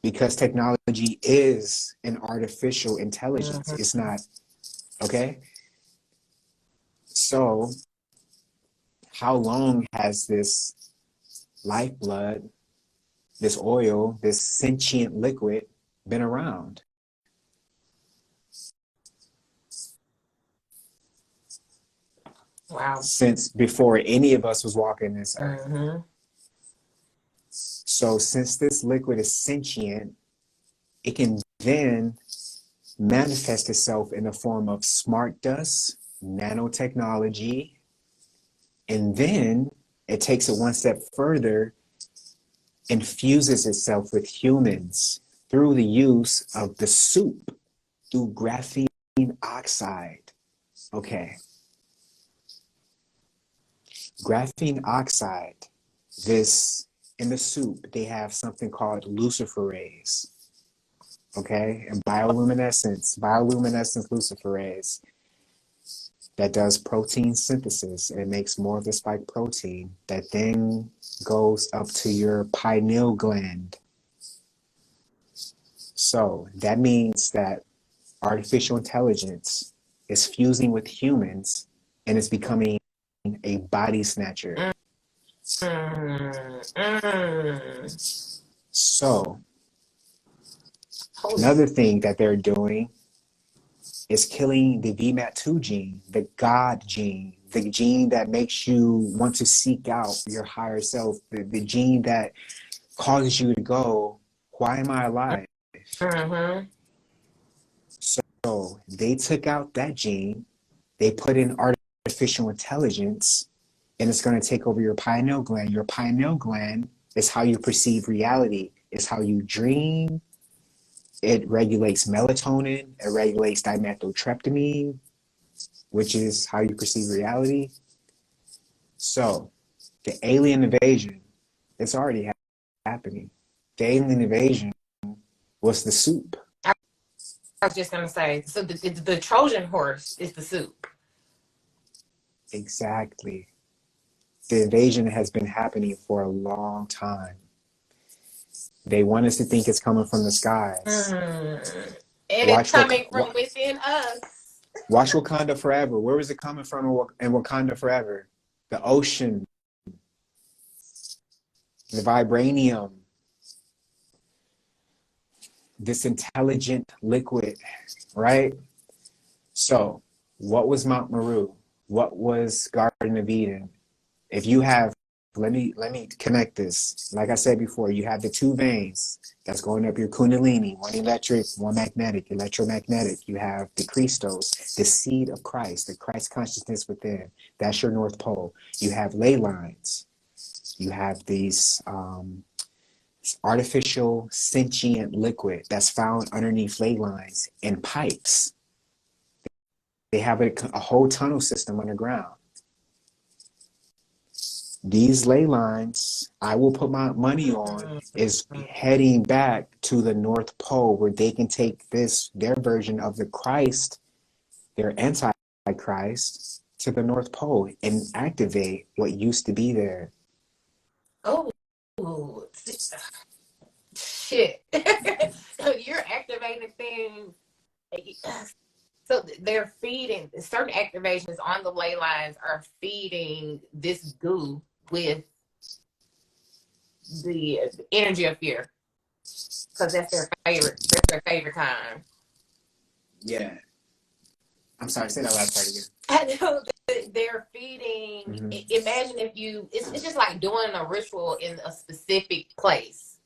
because technology is an artificial intelligence. It's not, okay? So, how long has this lifeblood, this oil, this sentient liquid been around? Wow. Since before any of us was walking this earth. So since this liquid is sentient, it can then manifest itself in the form of smart dust, nanotechnology, and then it takes it one step further, infuses itself with humans through the use of the soup, through graphene oxide. Okay. Graphene oxide, this in the soup, they have something called luciferase. Okay, and bioluminescence luciferase that does protein synthesis and it makes more of the spike protein that then goes up to your pineal gland. So that means that artificial intelligence is fusing with humans and is becoming a body snatcher. So another thing that they're doing is killing the VMAT2 gene, the God gene, the gene that makes you want to seek out your higher self, the gene that causes you to go, why am I alive? So they took out that gene, they put in artificial intelligence, and it's going to take over your pineal gland. Your pineal gland is how you perceive reality, it's how you dream. It regulates melatonin, it regulates dimethyltryptamine, which is how you perceive reality. So the alien invasion, it's already happening. The alien invasion was the soup. I was just going to say, so the Trojan horse is the soup. Exactly. The invasion has been happening for a long time. They want us to think it's coming from the skies. And it's coming from within us. Watch Wakanda Forever. Where was it coming from in Wakanda Forever? The ocean, the vibranium, this intelligent liquid, right? So, what was Mount Meru? What was Garden of Eden? If you have, let me connect this. Like I said before, you have the two veins that's going up your kundalini, one electric, one magnetic, electromagnetic. You have the Christos, the seed of Christ, the Christ consciousness within. That's your North Pole. You have ley lines. You have these artificial sentient liquid that's found underneath ley lines and pipes. They have a whole tunnel system underground. These ley lines, I will put my money on, is heading back to the North Pole where they can take their version of the Christ, their antichrist, to the North Pole and activate what used to be there. Oh, shit. So you're activating things. So they're feeding certain activations on the ley lines are feeding this goo with the energy of fear because that's their favorite. That's their favorite time. Yeah. I'm sorry, say that last part again. I know that they're feeding. Imagine if it's just like doing a ritual in a specific place.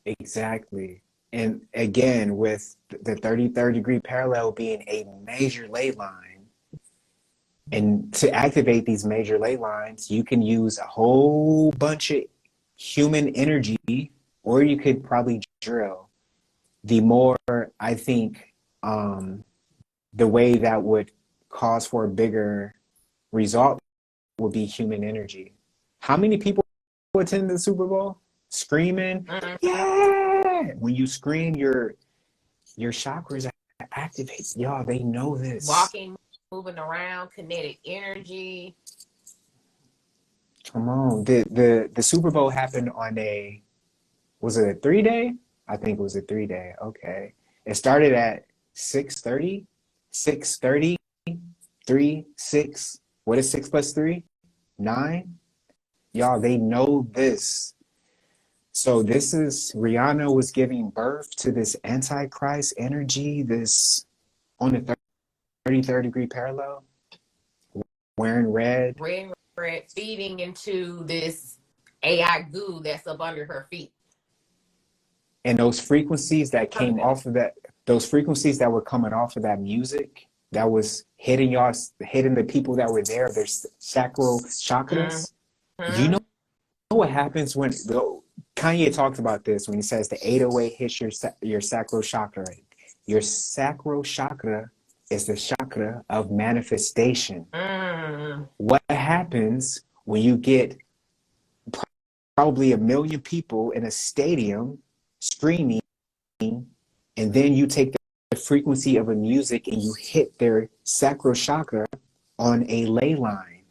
Exactly. And again, with the 33rd degree parallel being a major ley line, and to activate these major ley lines, you can use a whole bunch of human energy, or you could probably drill. The more, I think, the way that would cause for a bigger result would be human energy. How many people attend the Super Bowl? Screaming, yeah! When you scream, your chakras activate. Y'all, they know this. Walking, moving around, kinetic energy. Come on. The Super Bowl happened on was it a 3-day? I think it was a 3-day. Okay. It started at 6:30. 6:30, 3, 6. What is 6 plus 3? 9. Y'all, they know this. So this is Rihanna was giving birth to this antichrist energy, this on the 33rd degree parallel, wearing red. Red, feeding into this AI goo that's up under her feet. And those frequencies that came off of that, those frequencies that were coming off of that music, that was hitting y'all, hitting the people that were there, their sacral chakras. You know what happens when Kanye talks about this when he says the 808 hits your sacral chakra. Your sacral chakra is the chakra of manifestation. What happens when you get probably 1 million people in a stadium screaming, and then you take the frequency of a music and you hit their sacral chakra on a ley line?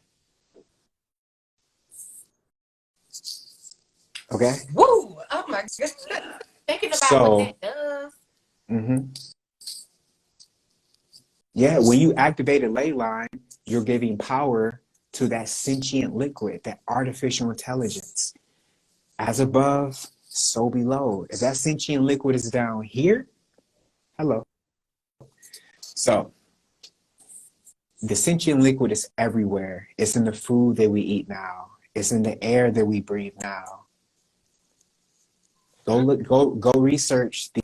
Okay? Woo! Oh my God. Thinking about what that does. Yeah, when you activate a ley line, you're giving power to that sentient liquid, that artificial intelligence. As above, so below. If that sentient liquid is down here, hello. So the sentient liquid is everywhere. It's in the food that we eat now. It's in the air that we breathe now. Go research the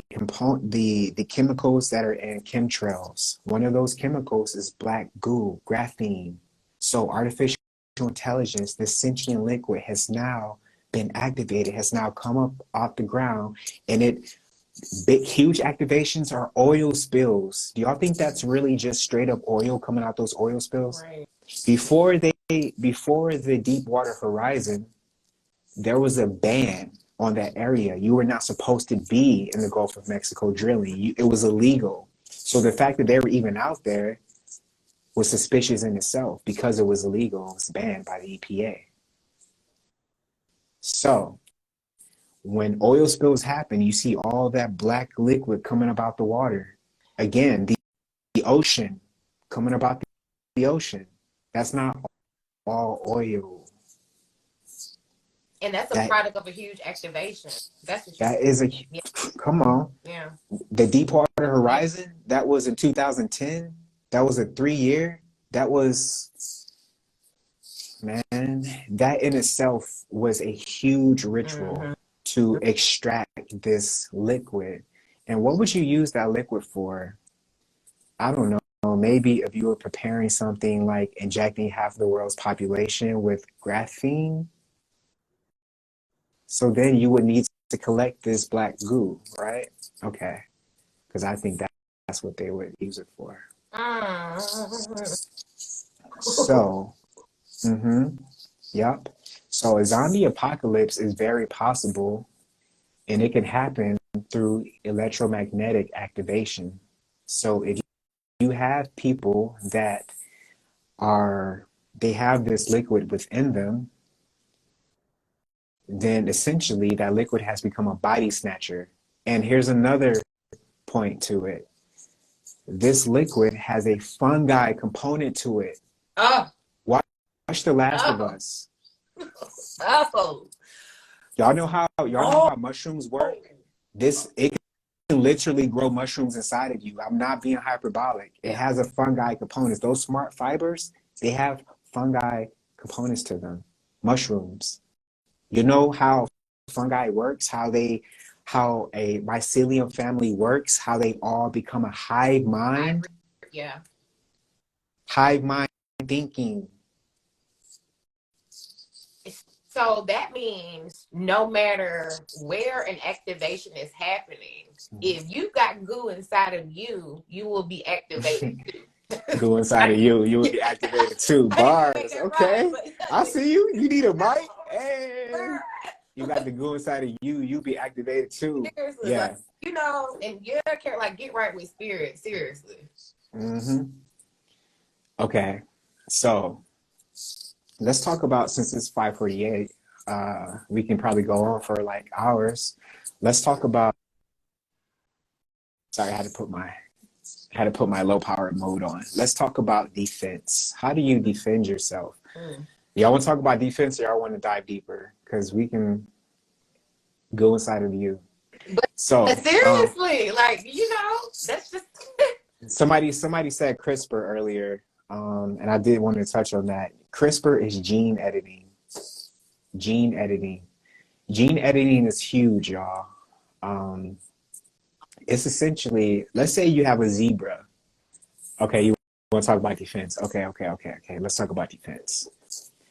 chemicals that are in chemtrails. One of those chemicals is black goo, graphene. So artificial intelligence, this sentient liquid has now been activated, has now come up off the ground, and huge activations are oil spills. Do y'all think that's really just straight up oil coming out those oil spills? Right. Before the Deepwater Horizon, there was a ban on that area. You were not supposed to be in the Gulf of Mexico drilling. It was illegal. So the fact that they were even out there was suspicious in itself because it was illegal. It was banned by the EPA. So when oil spills happen, you see all that black liquid coming about the water. Again, the ocean coming about the ocean. That's not all oil. And that's a product of a huge activation. That is come on. Yeah. The Deepwater Horizon, that was in 2010. That was a 3-year. That was, man, that in itself was a huge ritual to extract this liquid. And what would you use that liquid for? I don't know. Maybe if you were preparing something like injecting half the world's population with graphene. So then you would need to collect this black goo, right? Okay. Because I think that's what they would use it for. Mm. So, yep. So a zombie apocalypse is very possible, and it can happen through electromagnetic activation. So if you have people that they have this liquid within them, then essentially that liquid has become a body snatcher. And here's another point to it. This liquid has a fungi component to it. Oh, Watch The Last of oh, Us. oh. Y'all know how mushrooms work? It can literally grow mushrooms inside of you. I'm not being hyperbolic. It has a fungi component. Those smart fibers, they have fungi components to them. Mushrooms. You know how fungi works, how a mycelium family works, how they all become a hive mind, Yeah. hive mind thinking. So that means no matter where an activation is happening, if you got goo inside of you, you will be activated too. Go inside of you, you will be activated too. Bars, okay. Right, I see you. You need a mic. Hey, you got the goo inside of you. You be activated too. seriously, Yeah. like, and you care, like, get right with spirit, seriously. Okay. So let's talk about, since it's 5:48. We can probably go on for like hours. Let's talk about. Sorry, I had to put my low power mode on. Let's talk about defense. How do you defend yourself? Y'all want to talk about defense, or y'all want to dive deeper? Because we can go inside of you. So Seriously, like, that's just somebody said CRISPR earlier, and I did want to touch on that. CRISPR is gene editing. Gene editing. Gene editing is huge, y'all. It's essentially, let's say you have a zebra. Okay, you want to talk about defense. Okay. Let's talk about defense.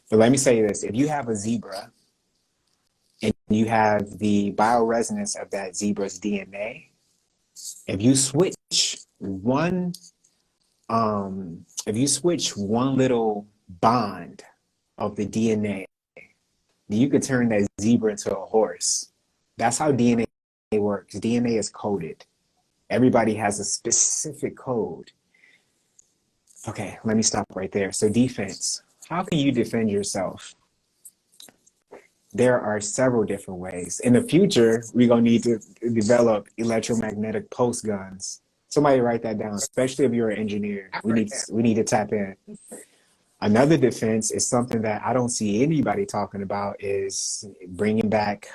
But let me say this. If you have a zebra and you have the bioresonance of that zebra's DNA, if you switch one little bond of the DNA, you could turn that zebra into a horse. That's how DNA works. DNA is coded. Everybody has a specific code. Okay, let me stop right there. So defense. How can you defend yourself? There are several different ways. In the future, we're going to need to develop electromagnetic pulse guns. Somebody write that down, especially if you're an engineer. We need to tap in. Another defense is something that I don't see anybody talking about, is bringing back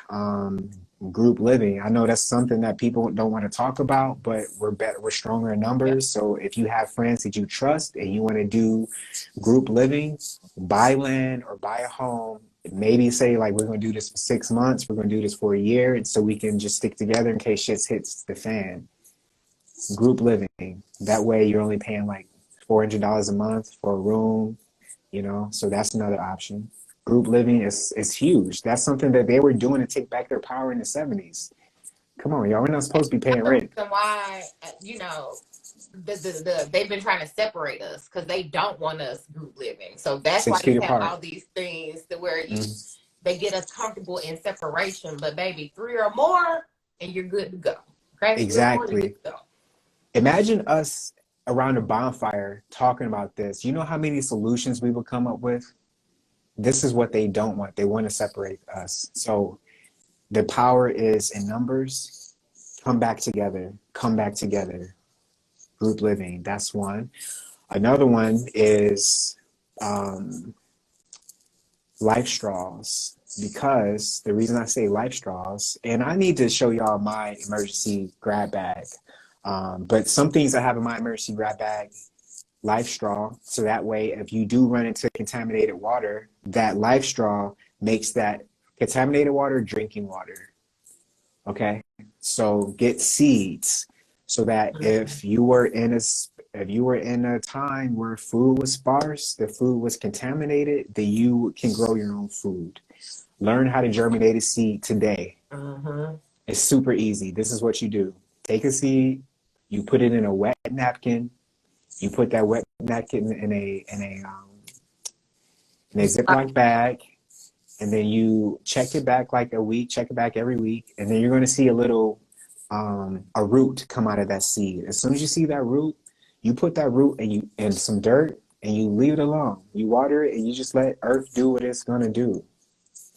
group living. I know that's something that people don't want to talk about, but we're stronger in numbers. So if you have friends that you trust and you want to do group living, buy land or buy a home. Maybe say, like, we're going to do this for 6 months. We're going to do this for a year. And so we can just stick together in case shit hits the fan. Group living. That way you're only paying like $400 a month for a room. So that's another option. Group living is huge. That's something that they were doing to take back their power in the 70s. Come on, y'all. We're not supposed to be paying rent. why, they've been trying to separate us because they don't want us group living. So that's 6 why feet you have apart. all these things to where they get us comfortable in separation. But baby, 3 or more, and you're good to go. Okay? Exactly. Imagine us around a bonfire talking about this. You know how many solutions we would come up with? This is what they don't want. They want to separate us. So the power is in numbers. Come back together. Group living. That's one. Another one is life straws. Because the reason I say life straws, and I need to show y'all my emergency grab bag. But some things I have in my emergency grab bag, life straw. So that way, if you do run into contaminated water, that life straw makes that contaminated water drinking water. Okay. So get seeds, so that if you were in a time where food was sparse, the food was contaminated, then you can grow your own food. Learn how to germinate a seed today. It's super easy. This is what you do. Take a seed, you put it in a wet napkin, You put that wet napkin in a Ziploc bag, and then you check it back like a week, check it back every week, and then you're going to see a root come out of that seed. As soon as you see that root, you put that root and some dirt, and you leave it alone. You water it, and you just let earth do what it's going to do.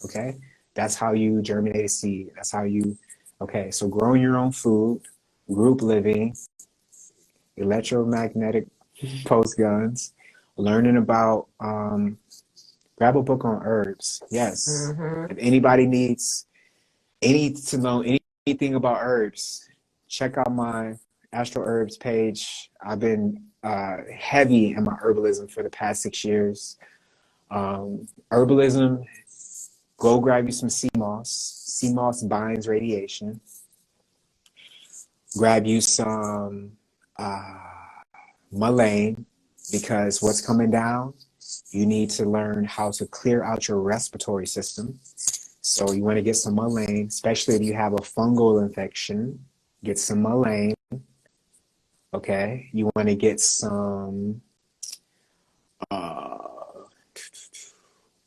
Okay? That's how you germinate a seed. That's how you, okay, so growing your own food, group living, electromagnetic post guns, learning about, grab a book on herbs. Yes. If anybody needs to know anything about herbs, check out my Astro Herbs page. I've been heavy in my herbalism for the past 6 years. Herbalism, go grab you some sea moss. Sea moss binds radiation. Grab you some mullein, because what's coming down, you need to learn how to clear out your respiratory system. So you want to get some mullein, especially if you have a fungal infection. Get some mullein. Okay. You want to get some.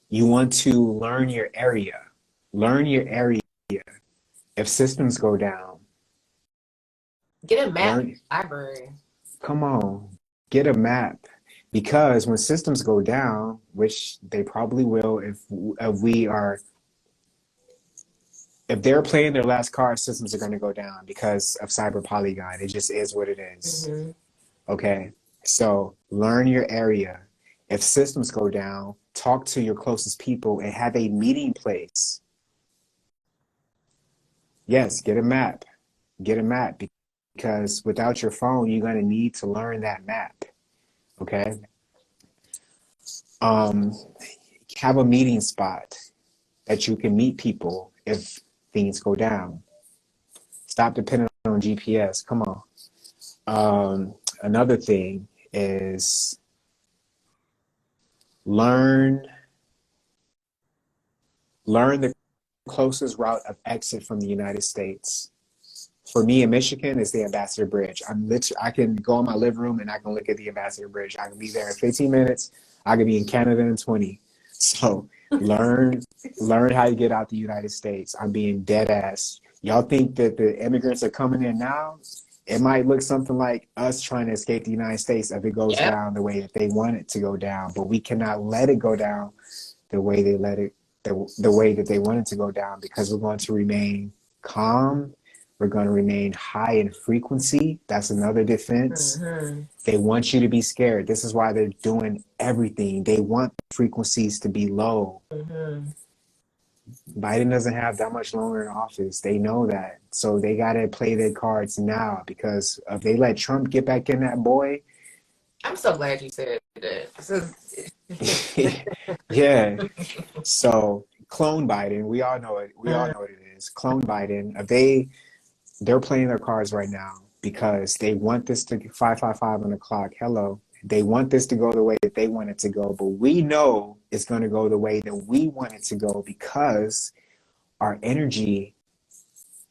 You want to learn your area. Learn your area. If systems go down, get a map. Library. Come on, get a map. Because when systems go down, which they probably will, if they're playing their last card, systems are going to go down because of Cyber Polygon. It just is what it is. Okay, so learn your area. If systems go down, talk to your closest people and have a meeting place. Yes, get a map. Get a map, because without your phone, you're going to need to learn that map. Okay. Have a meeting spot that you can meet people if things go down. Stop depending on GPS. Come on. Another thing is learn the closest route of exit from the United States. For me in Michigan, it's the Ambassador Bridge. I can go in my living room and I can look at the Ambassador Bridge. I can be there in 15 minutes. I could be in Canada in 20. So learn how to get out the United States. I'm being dead ass. Y'all think that the immigrants are coming in now? It might look something like us trying to escape the United States if it goes down the way that they want it to go down. But we cannot let it go down the way they the way that they want it to go down, because we're going to remain calm. We're going to remain high in frequency. That's another defense. They want you to be scared. This is why they're doing everything. They want frequencies to be low. Biden doesn't have that much longer in office. They know that. So they got to play their cards now, because if they let Trump get back in that boy. I'm so glad you said that. Yeah. So clone Biden, we all know it. We all know what it is. Clone Biden. If they're playing their cards right now because they want this to 555 on the clock. Hello. They want this to go the way that they want it to go, but we know it's going to go the way that we want it to go, because our energy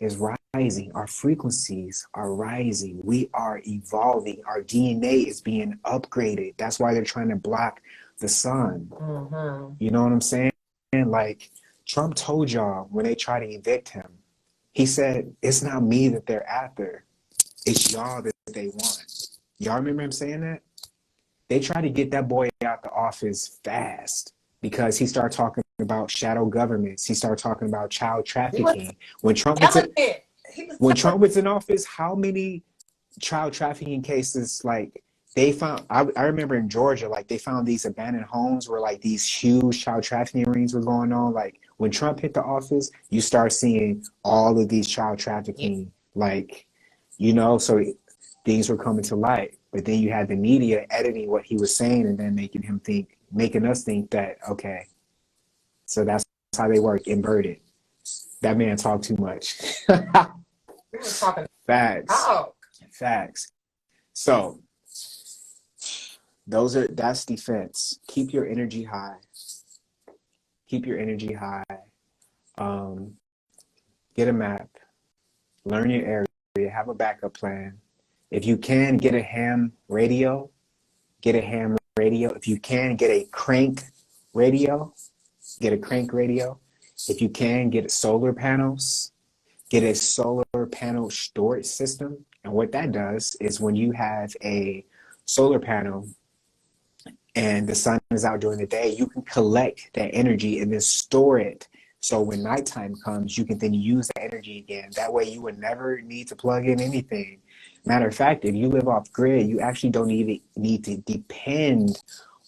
is rising. Our frequencies are rising. We are evolving. Our DNA is being upgraded. That's why they're trying to block the sun. You know what I'm saying? Like Trump told y'all when they try to evict him, he said, it's not me that they're after. It's y'all that they want. Y'all remember him saying that? They tried to get that boy out the office fast because he started talking about shadow governments. He started talking about child trafficking. When Trump was in office, how many child trafficking cases, like, they found? I remember in Georgia, like, they found these abandoned homes where, like, these huge child trafficking rings were going on. Like, when Trump hit the office, you start seeing all of these child trafficking, like, so things were coming to light. But then you had the media editing what he was saying and then making us think that, okay, so that's how they work, inverted. That man talked too much. We were talking Facts. So that's defense. Keep your energy high. Get a map. Learn your area. Have a backup plan. If you can, get a ham radio. get a ham radio. If you can, get a crank radio. Get a crank radio. If you can, get solar panels. Get a solar panel storage system. And what that does is when you have a solar panel and the sun is out during the day, you can collect that energy and then store it. So when nighttime comes, you can then use the energy again. That way you would never need to plug in anything. Matter of fact, if you live off grid, you actually don't even need to depend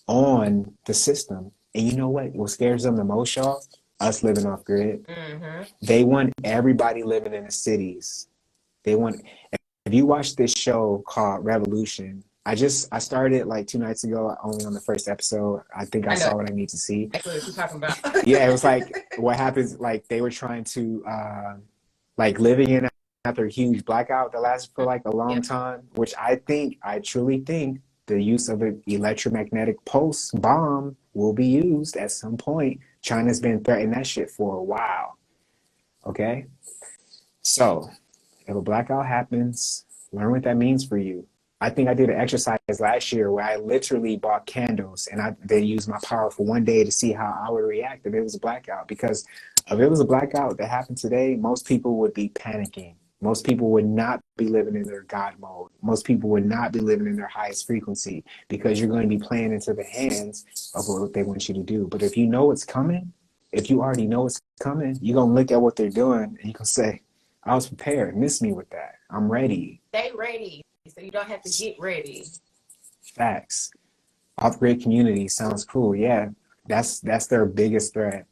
on the system. And you know what scares them the most, y'all? Us living off grid. Mm-hmm. They want everybody living in the cities. They want, if you watch this show called Revolution, I started like 2 nights ago, only on the first episode. I think I saw what I need to see. That's what you're talking about. Yeah, it was like what happens, like they were trying to like living in after a huge blackout that lasted for like a long time, which I truly think the use of an electromagnetic pulse bomb will be used at some point. China's been threatening that shit for a while. Okay? So if a blackout happens, learn what that means for you. I think I did an exercise last year where I literally bought candles and I then used my power for one day to see how I would react if it was a blackout. Because if it was a blackout that happened today, most people would be panicking. Most people would not be living in their God mode. Most people would not be living in their highest frequency because you're going to be playing into the hands of what they want you to do. But if you know it's coming, if you already know it's coming, you're going to look at what they're doing and you're going to say, I was prepared. Miss me with that. I'm ready. Stay ready so you don't have to get ready. Facts. Off-grid community sounds cool. Yeah, that's their biggest threat.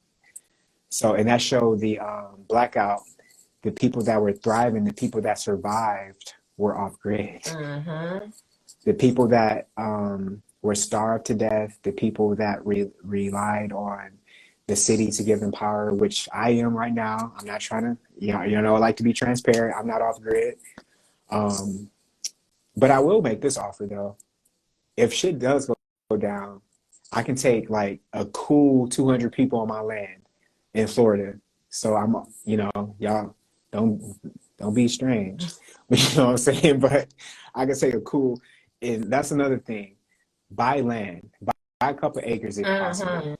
So in that show, the blackout, the people that were thriving, the people that survived were off-grid. Mm-hmm. The people that were starved to death, the people that relied on the city to give them power, which I am right now. I'm not trying to, I like to be transparent. I'm not off-grid. But I will make this offer though. If shit does go down, I can take like a cool 200 people on my land in Florida. So I'm, y'all don't be strange. You know what I'm saying? But I can take a cool, and that's another thing. Buy land, buy a couple acres if possible.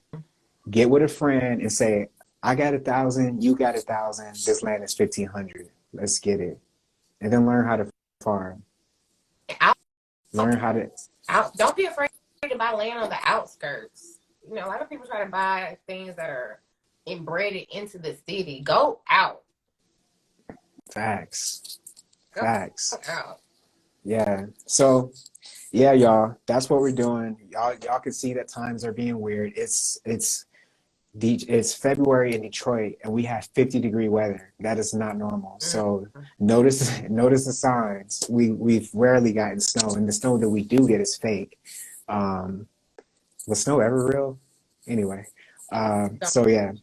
Get with a friend and say, I got 1,000, you got 1,000. This land is 1,500. Let's get it, and then learn how to farm. Learn how to. Don't be afraid to buy land on the outskirts. A lot of people try to buy things that are embedded into the city. Go out. Facts. Go out. Yeah. So, yeah, y'all. That's what we're doing. Y'all can see that times are being weird. It's February in Detroit, and we have 50-degree weather. That is not normal. So notice the signs. We've rarely gotten snow, and the snow that we do get is fake. Was snow ever real? Anyway, so yeah,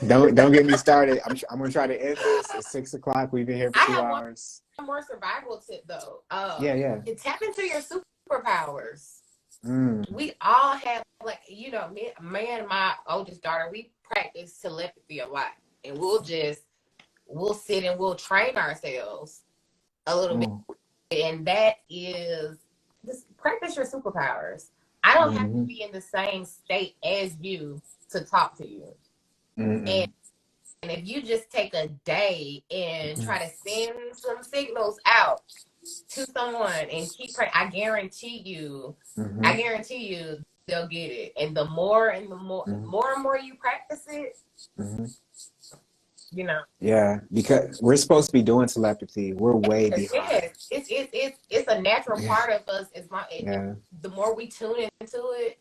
don't get me started. I'm gonna try to end this. It's 6 o'clock. We've been here for 2 hours. One more survival tip though. Yeah. Tap into your superpowers. We all have, me and my oldest daughter, we practice telepathy a lot, and we'll sit and we'll train ourselves a little bit, and that is just practice your superpowers. I don't have to be in the same state as you to talk to you, and if you just take a day and try to send some signals out to someone and keep praying, I guarantee you they'll get it. And the more and more you practice it, Yeah, because we're supposed to be doing telepathy. We're way behind. It's a natural part of us. The more we tune into it,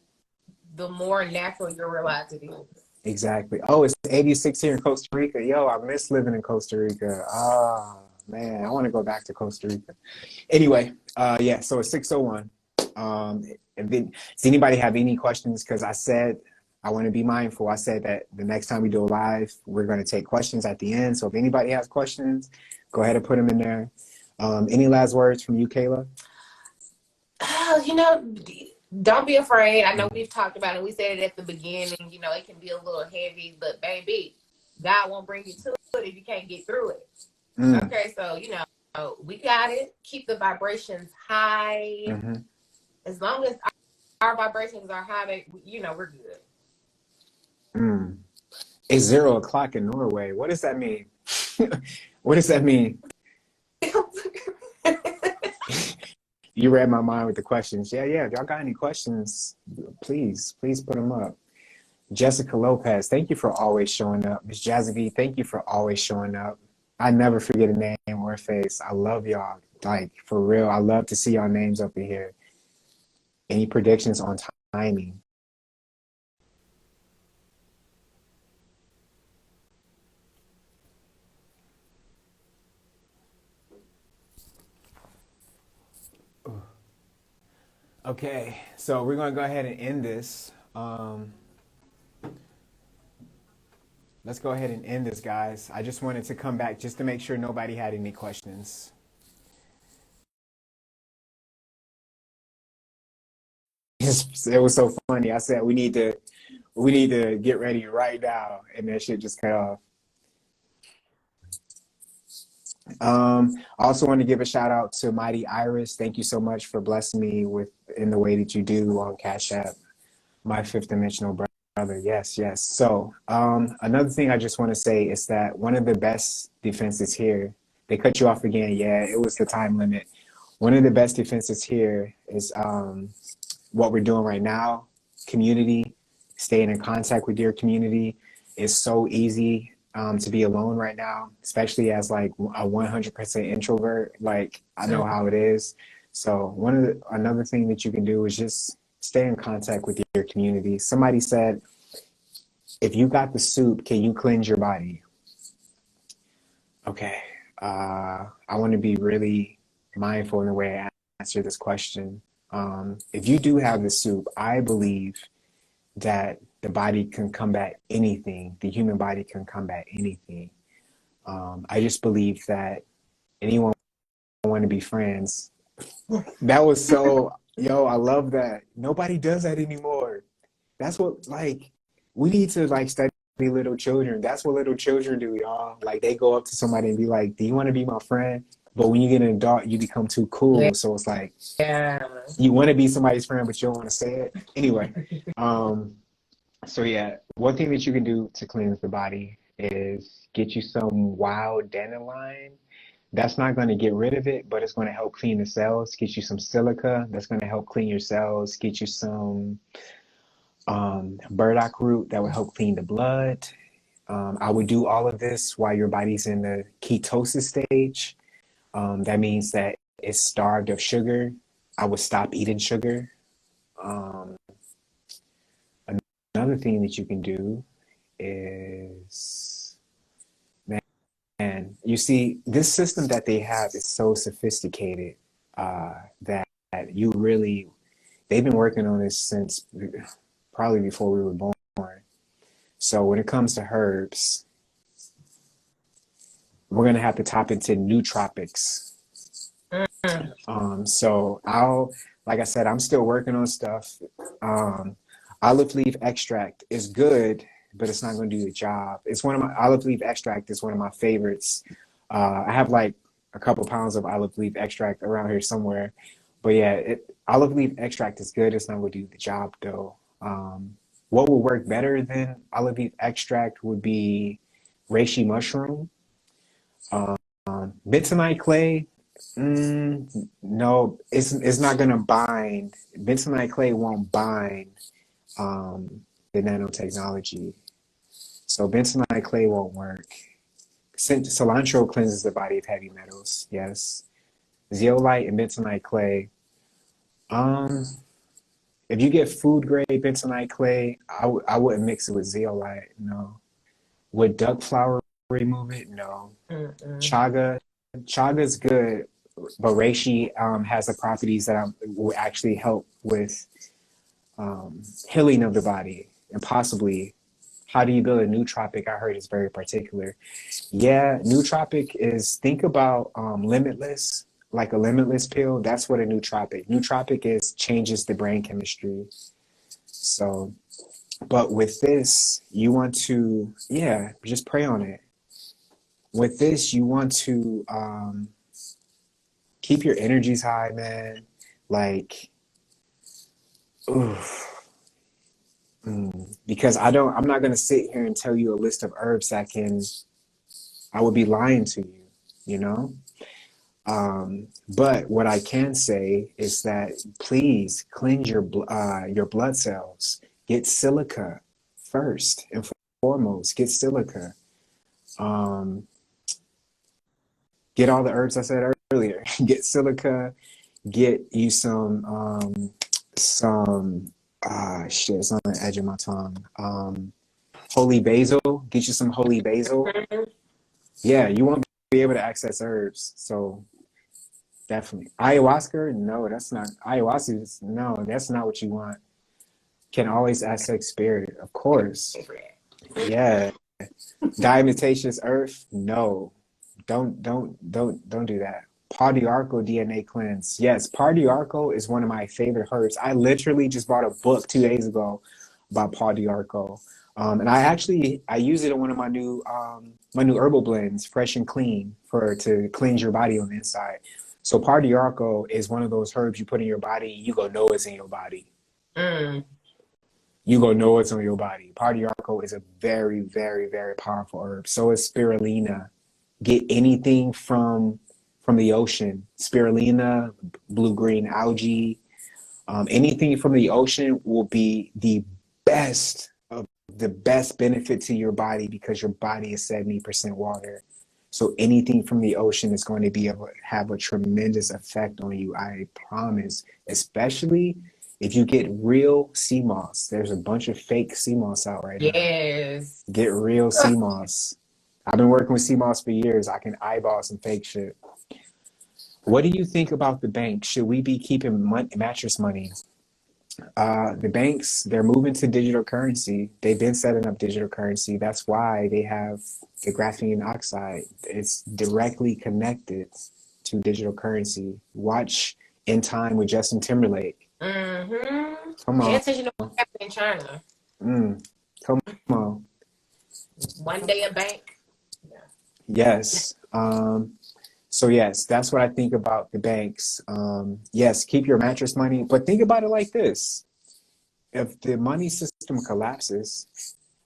the more natural you realize it is. Exactly. Oh, it's 86 here in Costa Rica. Yo, I miss living in Costa Rica. Man, I want to go back to Costa Rica. Anyway, so it's 6:01. And then, does anybody have any questions? Because I said I want to be mindful. I said that the next time we do a live, we're going to take questions at the end. So if anybody has questions, go ahead and put them in there. Any last words from you, Kayla? Don't be afraid. I know we've talked about it. We said it at the beginning. It can be a little heavy, but baby, God won't bring you to it if you can't get through it. Okay, so we got it. Keep the vibrations high. As long as our vibrations are high, we're good. Mm. It's 0 o'clock in Norway. What does that mean? What does that mean? You read my mind with the questions. Yeah. If y'all got any questions, please put them up. Jessica Lopez, thank you for always showing up. Miss Jazzy V, thank you for always showing up. I never forget a name or a face. I love y'all. Like, for real, I love to see y'all names up in here. Any predictions on timing? Okay, so we're going to go ahead and end this. Let's go ahead and end this, guys. I just wanted to come back just to make sure nobody had any questions. It was so funny. I said we need to get ready right now, and that shit just cut off. I also want to give a shout out to Mighty Iris. Thank you so much for blessing me with in the way that you do on Cash App, my fifth dimensional brother. Yes. So another thing I just want to say is that one of the best defenses here, they cut you off again. Yeah, it was the time limit. One of the best defenses here is what we're doing right now. Community, staying in contact with your community is so easy to be alone right now, especially as like a 100% introvert. Like, I know how it is. So another thing that you can do is just stay in contact with your community. Somebody said, if you got the soup, can you cleanse your body? Okay. I want to be really mindful in the way I answer this question. If you do have the soup, I believe that the body can combat anything. The human body can combat anything. I just believe that anyone want to be friends. That was so, I love that. Nobody does that anymore. That's what, like, we need to like study little children. That's what little children do, y'all. Like, they go up to somebody and be like, do you want to be my friend? But when you get an adult, you become too cool. Yeah. So it's like, you want to be somebody's friend, but you don't want to say it. Anyway, so yeah, one thing that you can do to cleanse the body is get you some wild dandelion. That's not going to get rid of it, but it's going to help clean the cells. Get you some silica. That's going to help clean your cells. Get you some burdock root that will help clean the blood. I would do all of this while your body's in the ketosis stage. That means that it's starved of sugar. I would stop eating sugar. Another thing that you can do is, man, you see, this system that they have is so sophisticated that you really, they've been working on this since probably before we were born. So when it comes to herbs, we're going to have to tap into nootropics. So like I said, I'm still working on stuff. Olive leaf extract is good, but it's not going to do the job. Olive leaf extract is one of my favorites. I have like a couple pounds of olive leaf extract around here somewhere. But yeah, olive leaf extract is good. It's not going to do the job though. What would work better than olive leaf extract would be reishi mushroom. Bentonite clay, no, it's not going to bind. Bentonite clay won't bind the nanotechnology. So bentonite clay won't work. Cilantro cleanses the body of heavy metals, yes. Zeolite and bentonite clay. If you get food grade bentonite clay, I wouldn't mix it with zeolite, no. Would duck flower remove it? No. Chaga's good, but reishi has the properties that will actually help with healing of the body, and possibly how do you build a nootropic? I heard is very particular. Yeah, nootropic is, think about limitless, like a limitless pill. That's what a nootropic. Nootropic is changes the brain chemistry. So, but with this, you want to, just pray on it. With this, you want to keep your energies high, man. Like, Oof. Because I'm not gonna sit here and tell you a list of herbs I would be lying to you, you know? But what I can say is that please cleanse your blood cells. Get silica first and foremost. Get silica. Um, get all the herbs I said earlier. Get silica. Get you some shit. It's on the edge of my tongue. Holy basil. Get you some holy basil. Yeah, you won't be able to access herbs. So definitely. Ayahuasca? No, that's not. Ayahuasca, no, that's not what you want. Can always access spirit, of course. Yeah. Diatomaceous earth? No. Don't do that. Pardiarchal DNA cleanse. Yes, pardiarchal is one of my favorite herbs. I literally just bought a book 2 days ago about pardiarchal. And I use it in one of my new herbal blends, fresh and clean, to cleanse your body on the inside. So pardiarchal is one of those herbs you put in your body, you go know it's in your body. You go know it's on your body. Pardiarchal is a very, very, very powerful herb. So is spirulina. Get anything from the ocean. Spirulina, blue-green algae, anything from the ocean will be the best benefit to your body because your body is 70% water. So anything from the ocean is going to be able to have a tremendous effect on you, I promise. Especially if you get real sea moss. There's a bunch of fake sea moss out right now. Yes. Get real sea moss. I've been working with sea moss for years. I can eyeball some fake shit. What do you think about the bank? Should we be keeping mattress money? The banks, they're moving to digital currency. They've been setting up digital currency. That's why they have the graphene oxide. It's directly connected to digital currency. Watch In Time with Justin Timberlake. Mm-hmm. Come on. Pay attention to what happened in China. Come on. One day a bank. Yeah. Yes. So yes, that's what I think about the banks. Yes, keep your mattress money, but think about it like this: if the money system collapses,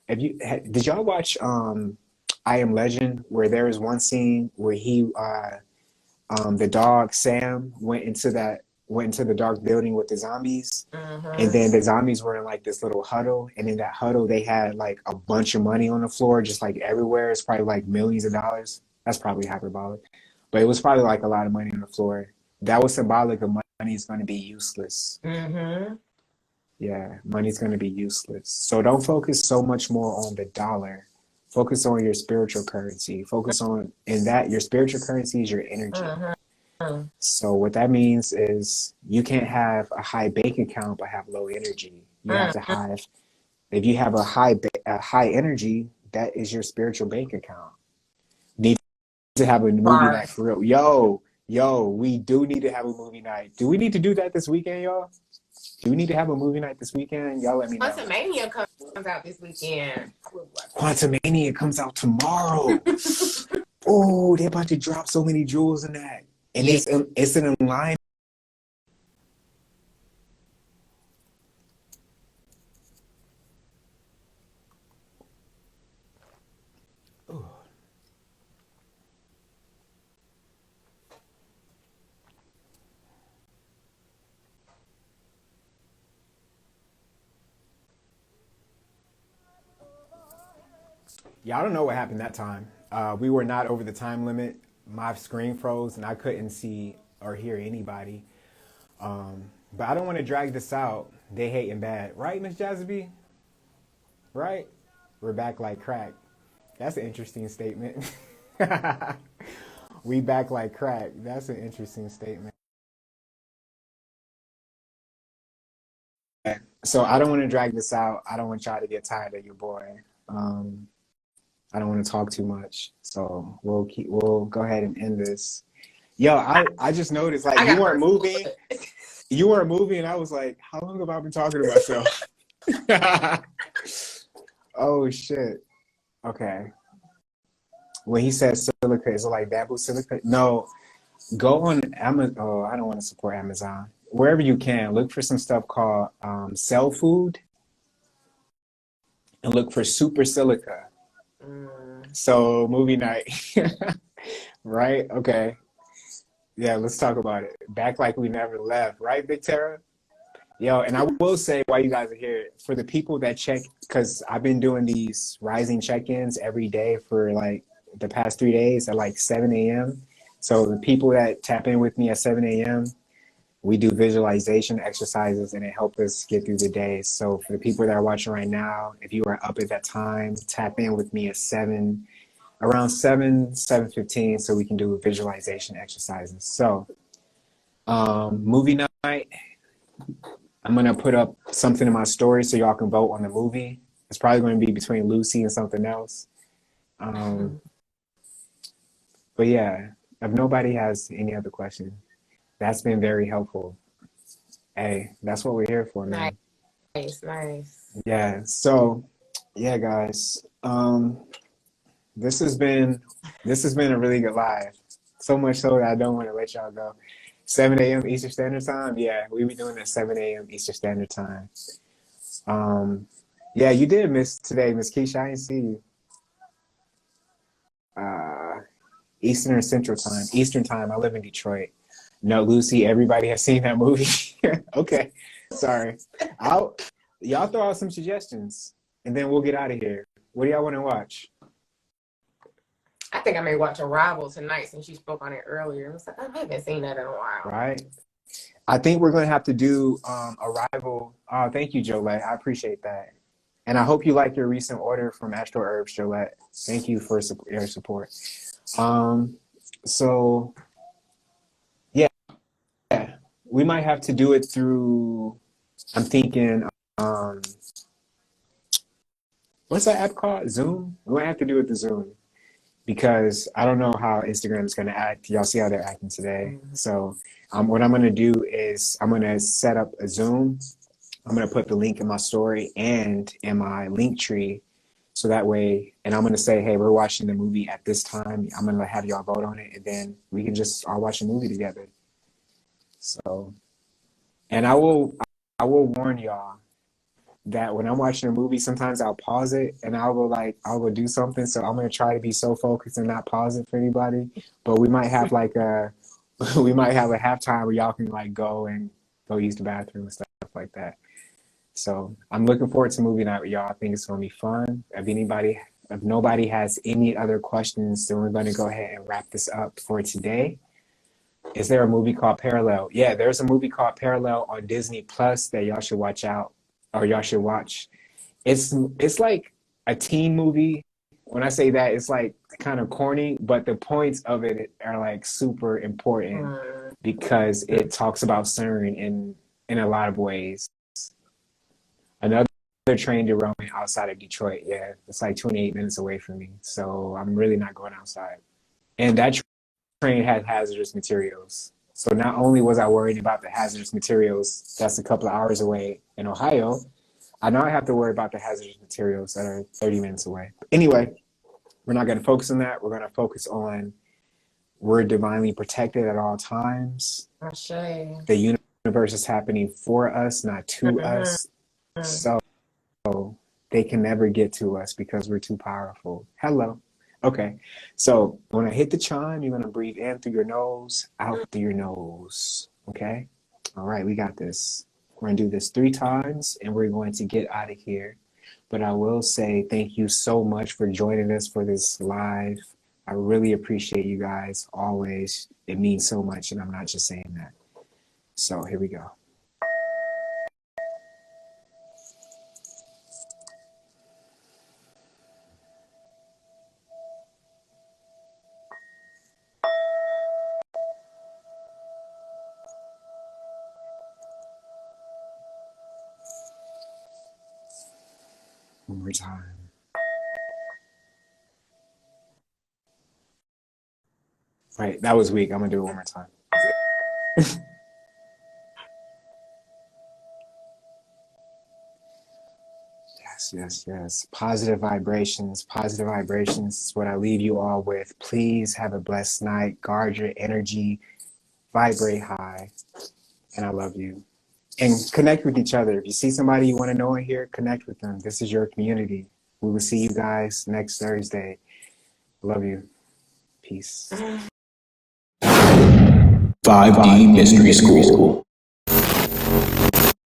did y'all watch I Am Legend, where there is one scene where the dog Sam went into the dark building with the zombies, and then the zombies were in like this little huddle, and in that huddle they had like a bunch of money on the floor, just like everywhere. It's probably like millions of dollars. That's probably hyperbolic. But it was probably like a lot of money on the floor. That was symbolic of money is going to be useless. Yeah, money's going to be useless. So don't focus so much more on the dollar. Focus on your spiritual currency. Your spiritual currency is your energy. So what that means is you can't have a high bank account but have low energy. You have to have, if you have a high energy, that is your spiritual bank account. Need to have a movie night for real. Yo, we do need to have a movie night. Do we need to do that this weekend, y'all? Do we need to have a movie night this weekend? Y'all let me know. Quantumania comes out this weekend. Quantumania comes out tomorrow. Oh, they're about to drop so many jewels in that. And it's an line. Yeah, I don't know what happened that time. We were not over the time limit. My screen froze and I couldn't see or hear anybody. But I don't want to drag this out. They hating bad. Right, Miss Jazzy? Right? We're back like crack. That's an interesting statement. We back like crack. That's an interesting statement. So I don't want to drag this out. I don't want y'all to get tired of your boy. I don't want to talk too much. So we'll go ahead and end this. Yo, I just noticed like you weren't moving. You weren't moving, and I was like, how long have I been talking to myself? Oh shit. Okay. When he said silica, is it like bamboo silica? No. Go on Amazon. Oh, I don't want to support Amazon. wherever you can, look for some stuff called Cell Food and look for Super Silica. So movie night, right? Okay. Yeah, let's talk about it. Back like we never left, right, Big Tara? Yo, and I will say while you guys are here, for the people that check, because I've been doing these rising check-ins every day for like the past 3 days at like 7 a.m. So the people that tap in with me at 7 a.m., we do visualization exercises and it helps us get through the day. So for the people that are watching right now, if you are up at that time, tap in with me at 7, around 7:15, so we can do visualization exercises. So movie night, I'm gonna put up something in my story so y'all can vote on the movie. It's probably going to be between Lucy and something else. But yeah, if nobody has any other questions, that's been very helpful. Hey, that's what we're here for, man. Nice. Yeah. So, yeah, guys. This has been a really good live. So much so that I don't want to let y'all go. 7 a.m. Eastern Standard Time. Yeah, we be doing it at 7 a.m. Eastern Standard Time. Yeah, you did miss today, Miss Keisha. I didn't see you. Eastern or Central Time. Eastern Time. I live in Detroit. No, Lucy. Everybody has seen that movie. Okay, sorry. Y'all throw out some suggestions, and then we'll get out of here. What do y'all want to watch? I think I may watch Arrival tonight since you spoke on it earlier. I was like, I haven't seen that in a while. Right. I think we're going to have to do Arrival. Oh, thank you, Jolette. I appreciate that. And I hope you like your recent order from Astro Herbs, Jolette. Thank you for your support. So, yeah, we might have to do it through, I'm thinking, what's that app called? Zoom? We might have to do it through Zoom because I don't know how Instagram is going to act. Y'all see how they're acting today. So what I'm going to do is I'm going to set up a Zoom. I'm going to put the link in my story and in my link tree. So that way, and I'm going to say, hey, we're watching the movie at this time. I'm going to have y'all vote on it. And then we can just all watch the movie together. So, and I will warn y'all that when I'm watching a movie, sometimes I'll pause it and I'll go do something. So I'm going to try to be so focused and not pause it for anybody. But we might have we might have a halftime where y'all can like go use the bathroom and stuff like that. So I'm looking forward to movie night with y'all. I think it's going to be fun. If nobody has any other questions, then we're going to go ahead and wrap this up for today. Is there a movie called Parallel? Yeah, there's a movie called Parallel on Disney Plus that y'all should watch out, or y'all should watch. It's like a teen movie. When I say that, it's like kind of corny, but the points of it are like super important because it talks about CERN in a lot of ways. Another train derailment outside of Detroit. Yeah, it's like 28 minutes away from me, so I'm really not going outside. And that train had hazardous materials. So not only was I worried about the hazardous materials that's a couple of hours away in Ohio, I now have to worry about the hazardous materials that are 30 minutes away. Anyway, we're not going to focus on that. We're going to focus on we're divinely protected at all times. The universe is happening for us, not to us. So they can never get to us because we're too powerful. Hello. Okay. So when I hit the chime, you're going to breathe in through your nose, out through your nose. Okay. All right. We got this. We're going to do this 3 times and we're going to get out of here. But I will say thank you so much for joining us for this live. I really appreciate you guys always. It means so much. And I'm not just saying that. So here we go. One more time. Right, that was weak. I'm gonna do it one more time. Yes. Positive vibrations is what I leave you all with. Please have a blessed night. Guard your energy. Vibrate high. and I love you. And connect with each other. If you see somebody you want to know in here, connect with them. This is your community. We will see you guys next Thursday. Love you. Peace. 5D Mystery School.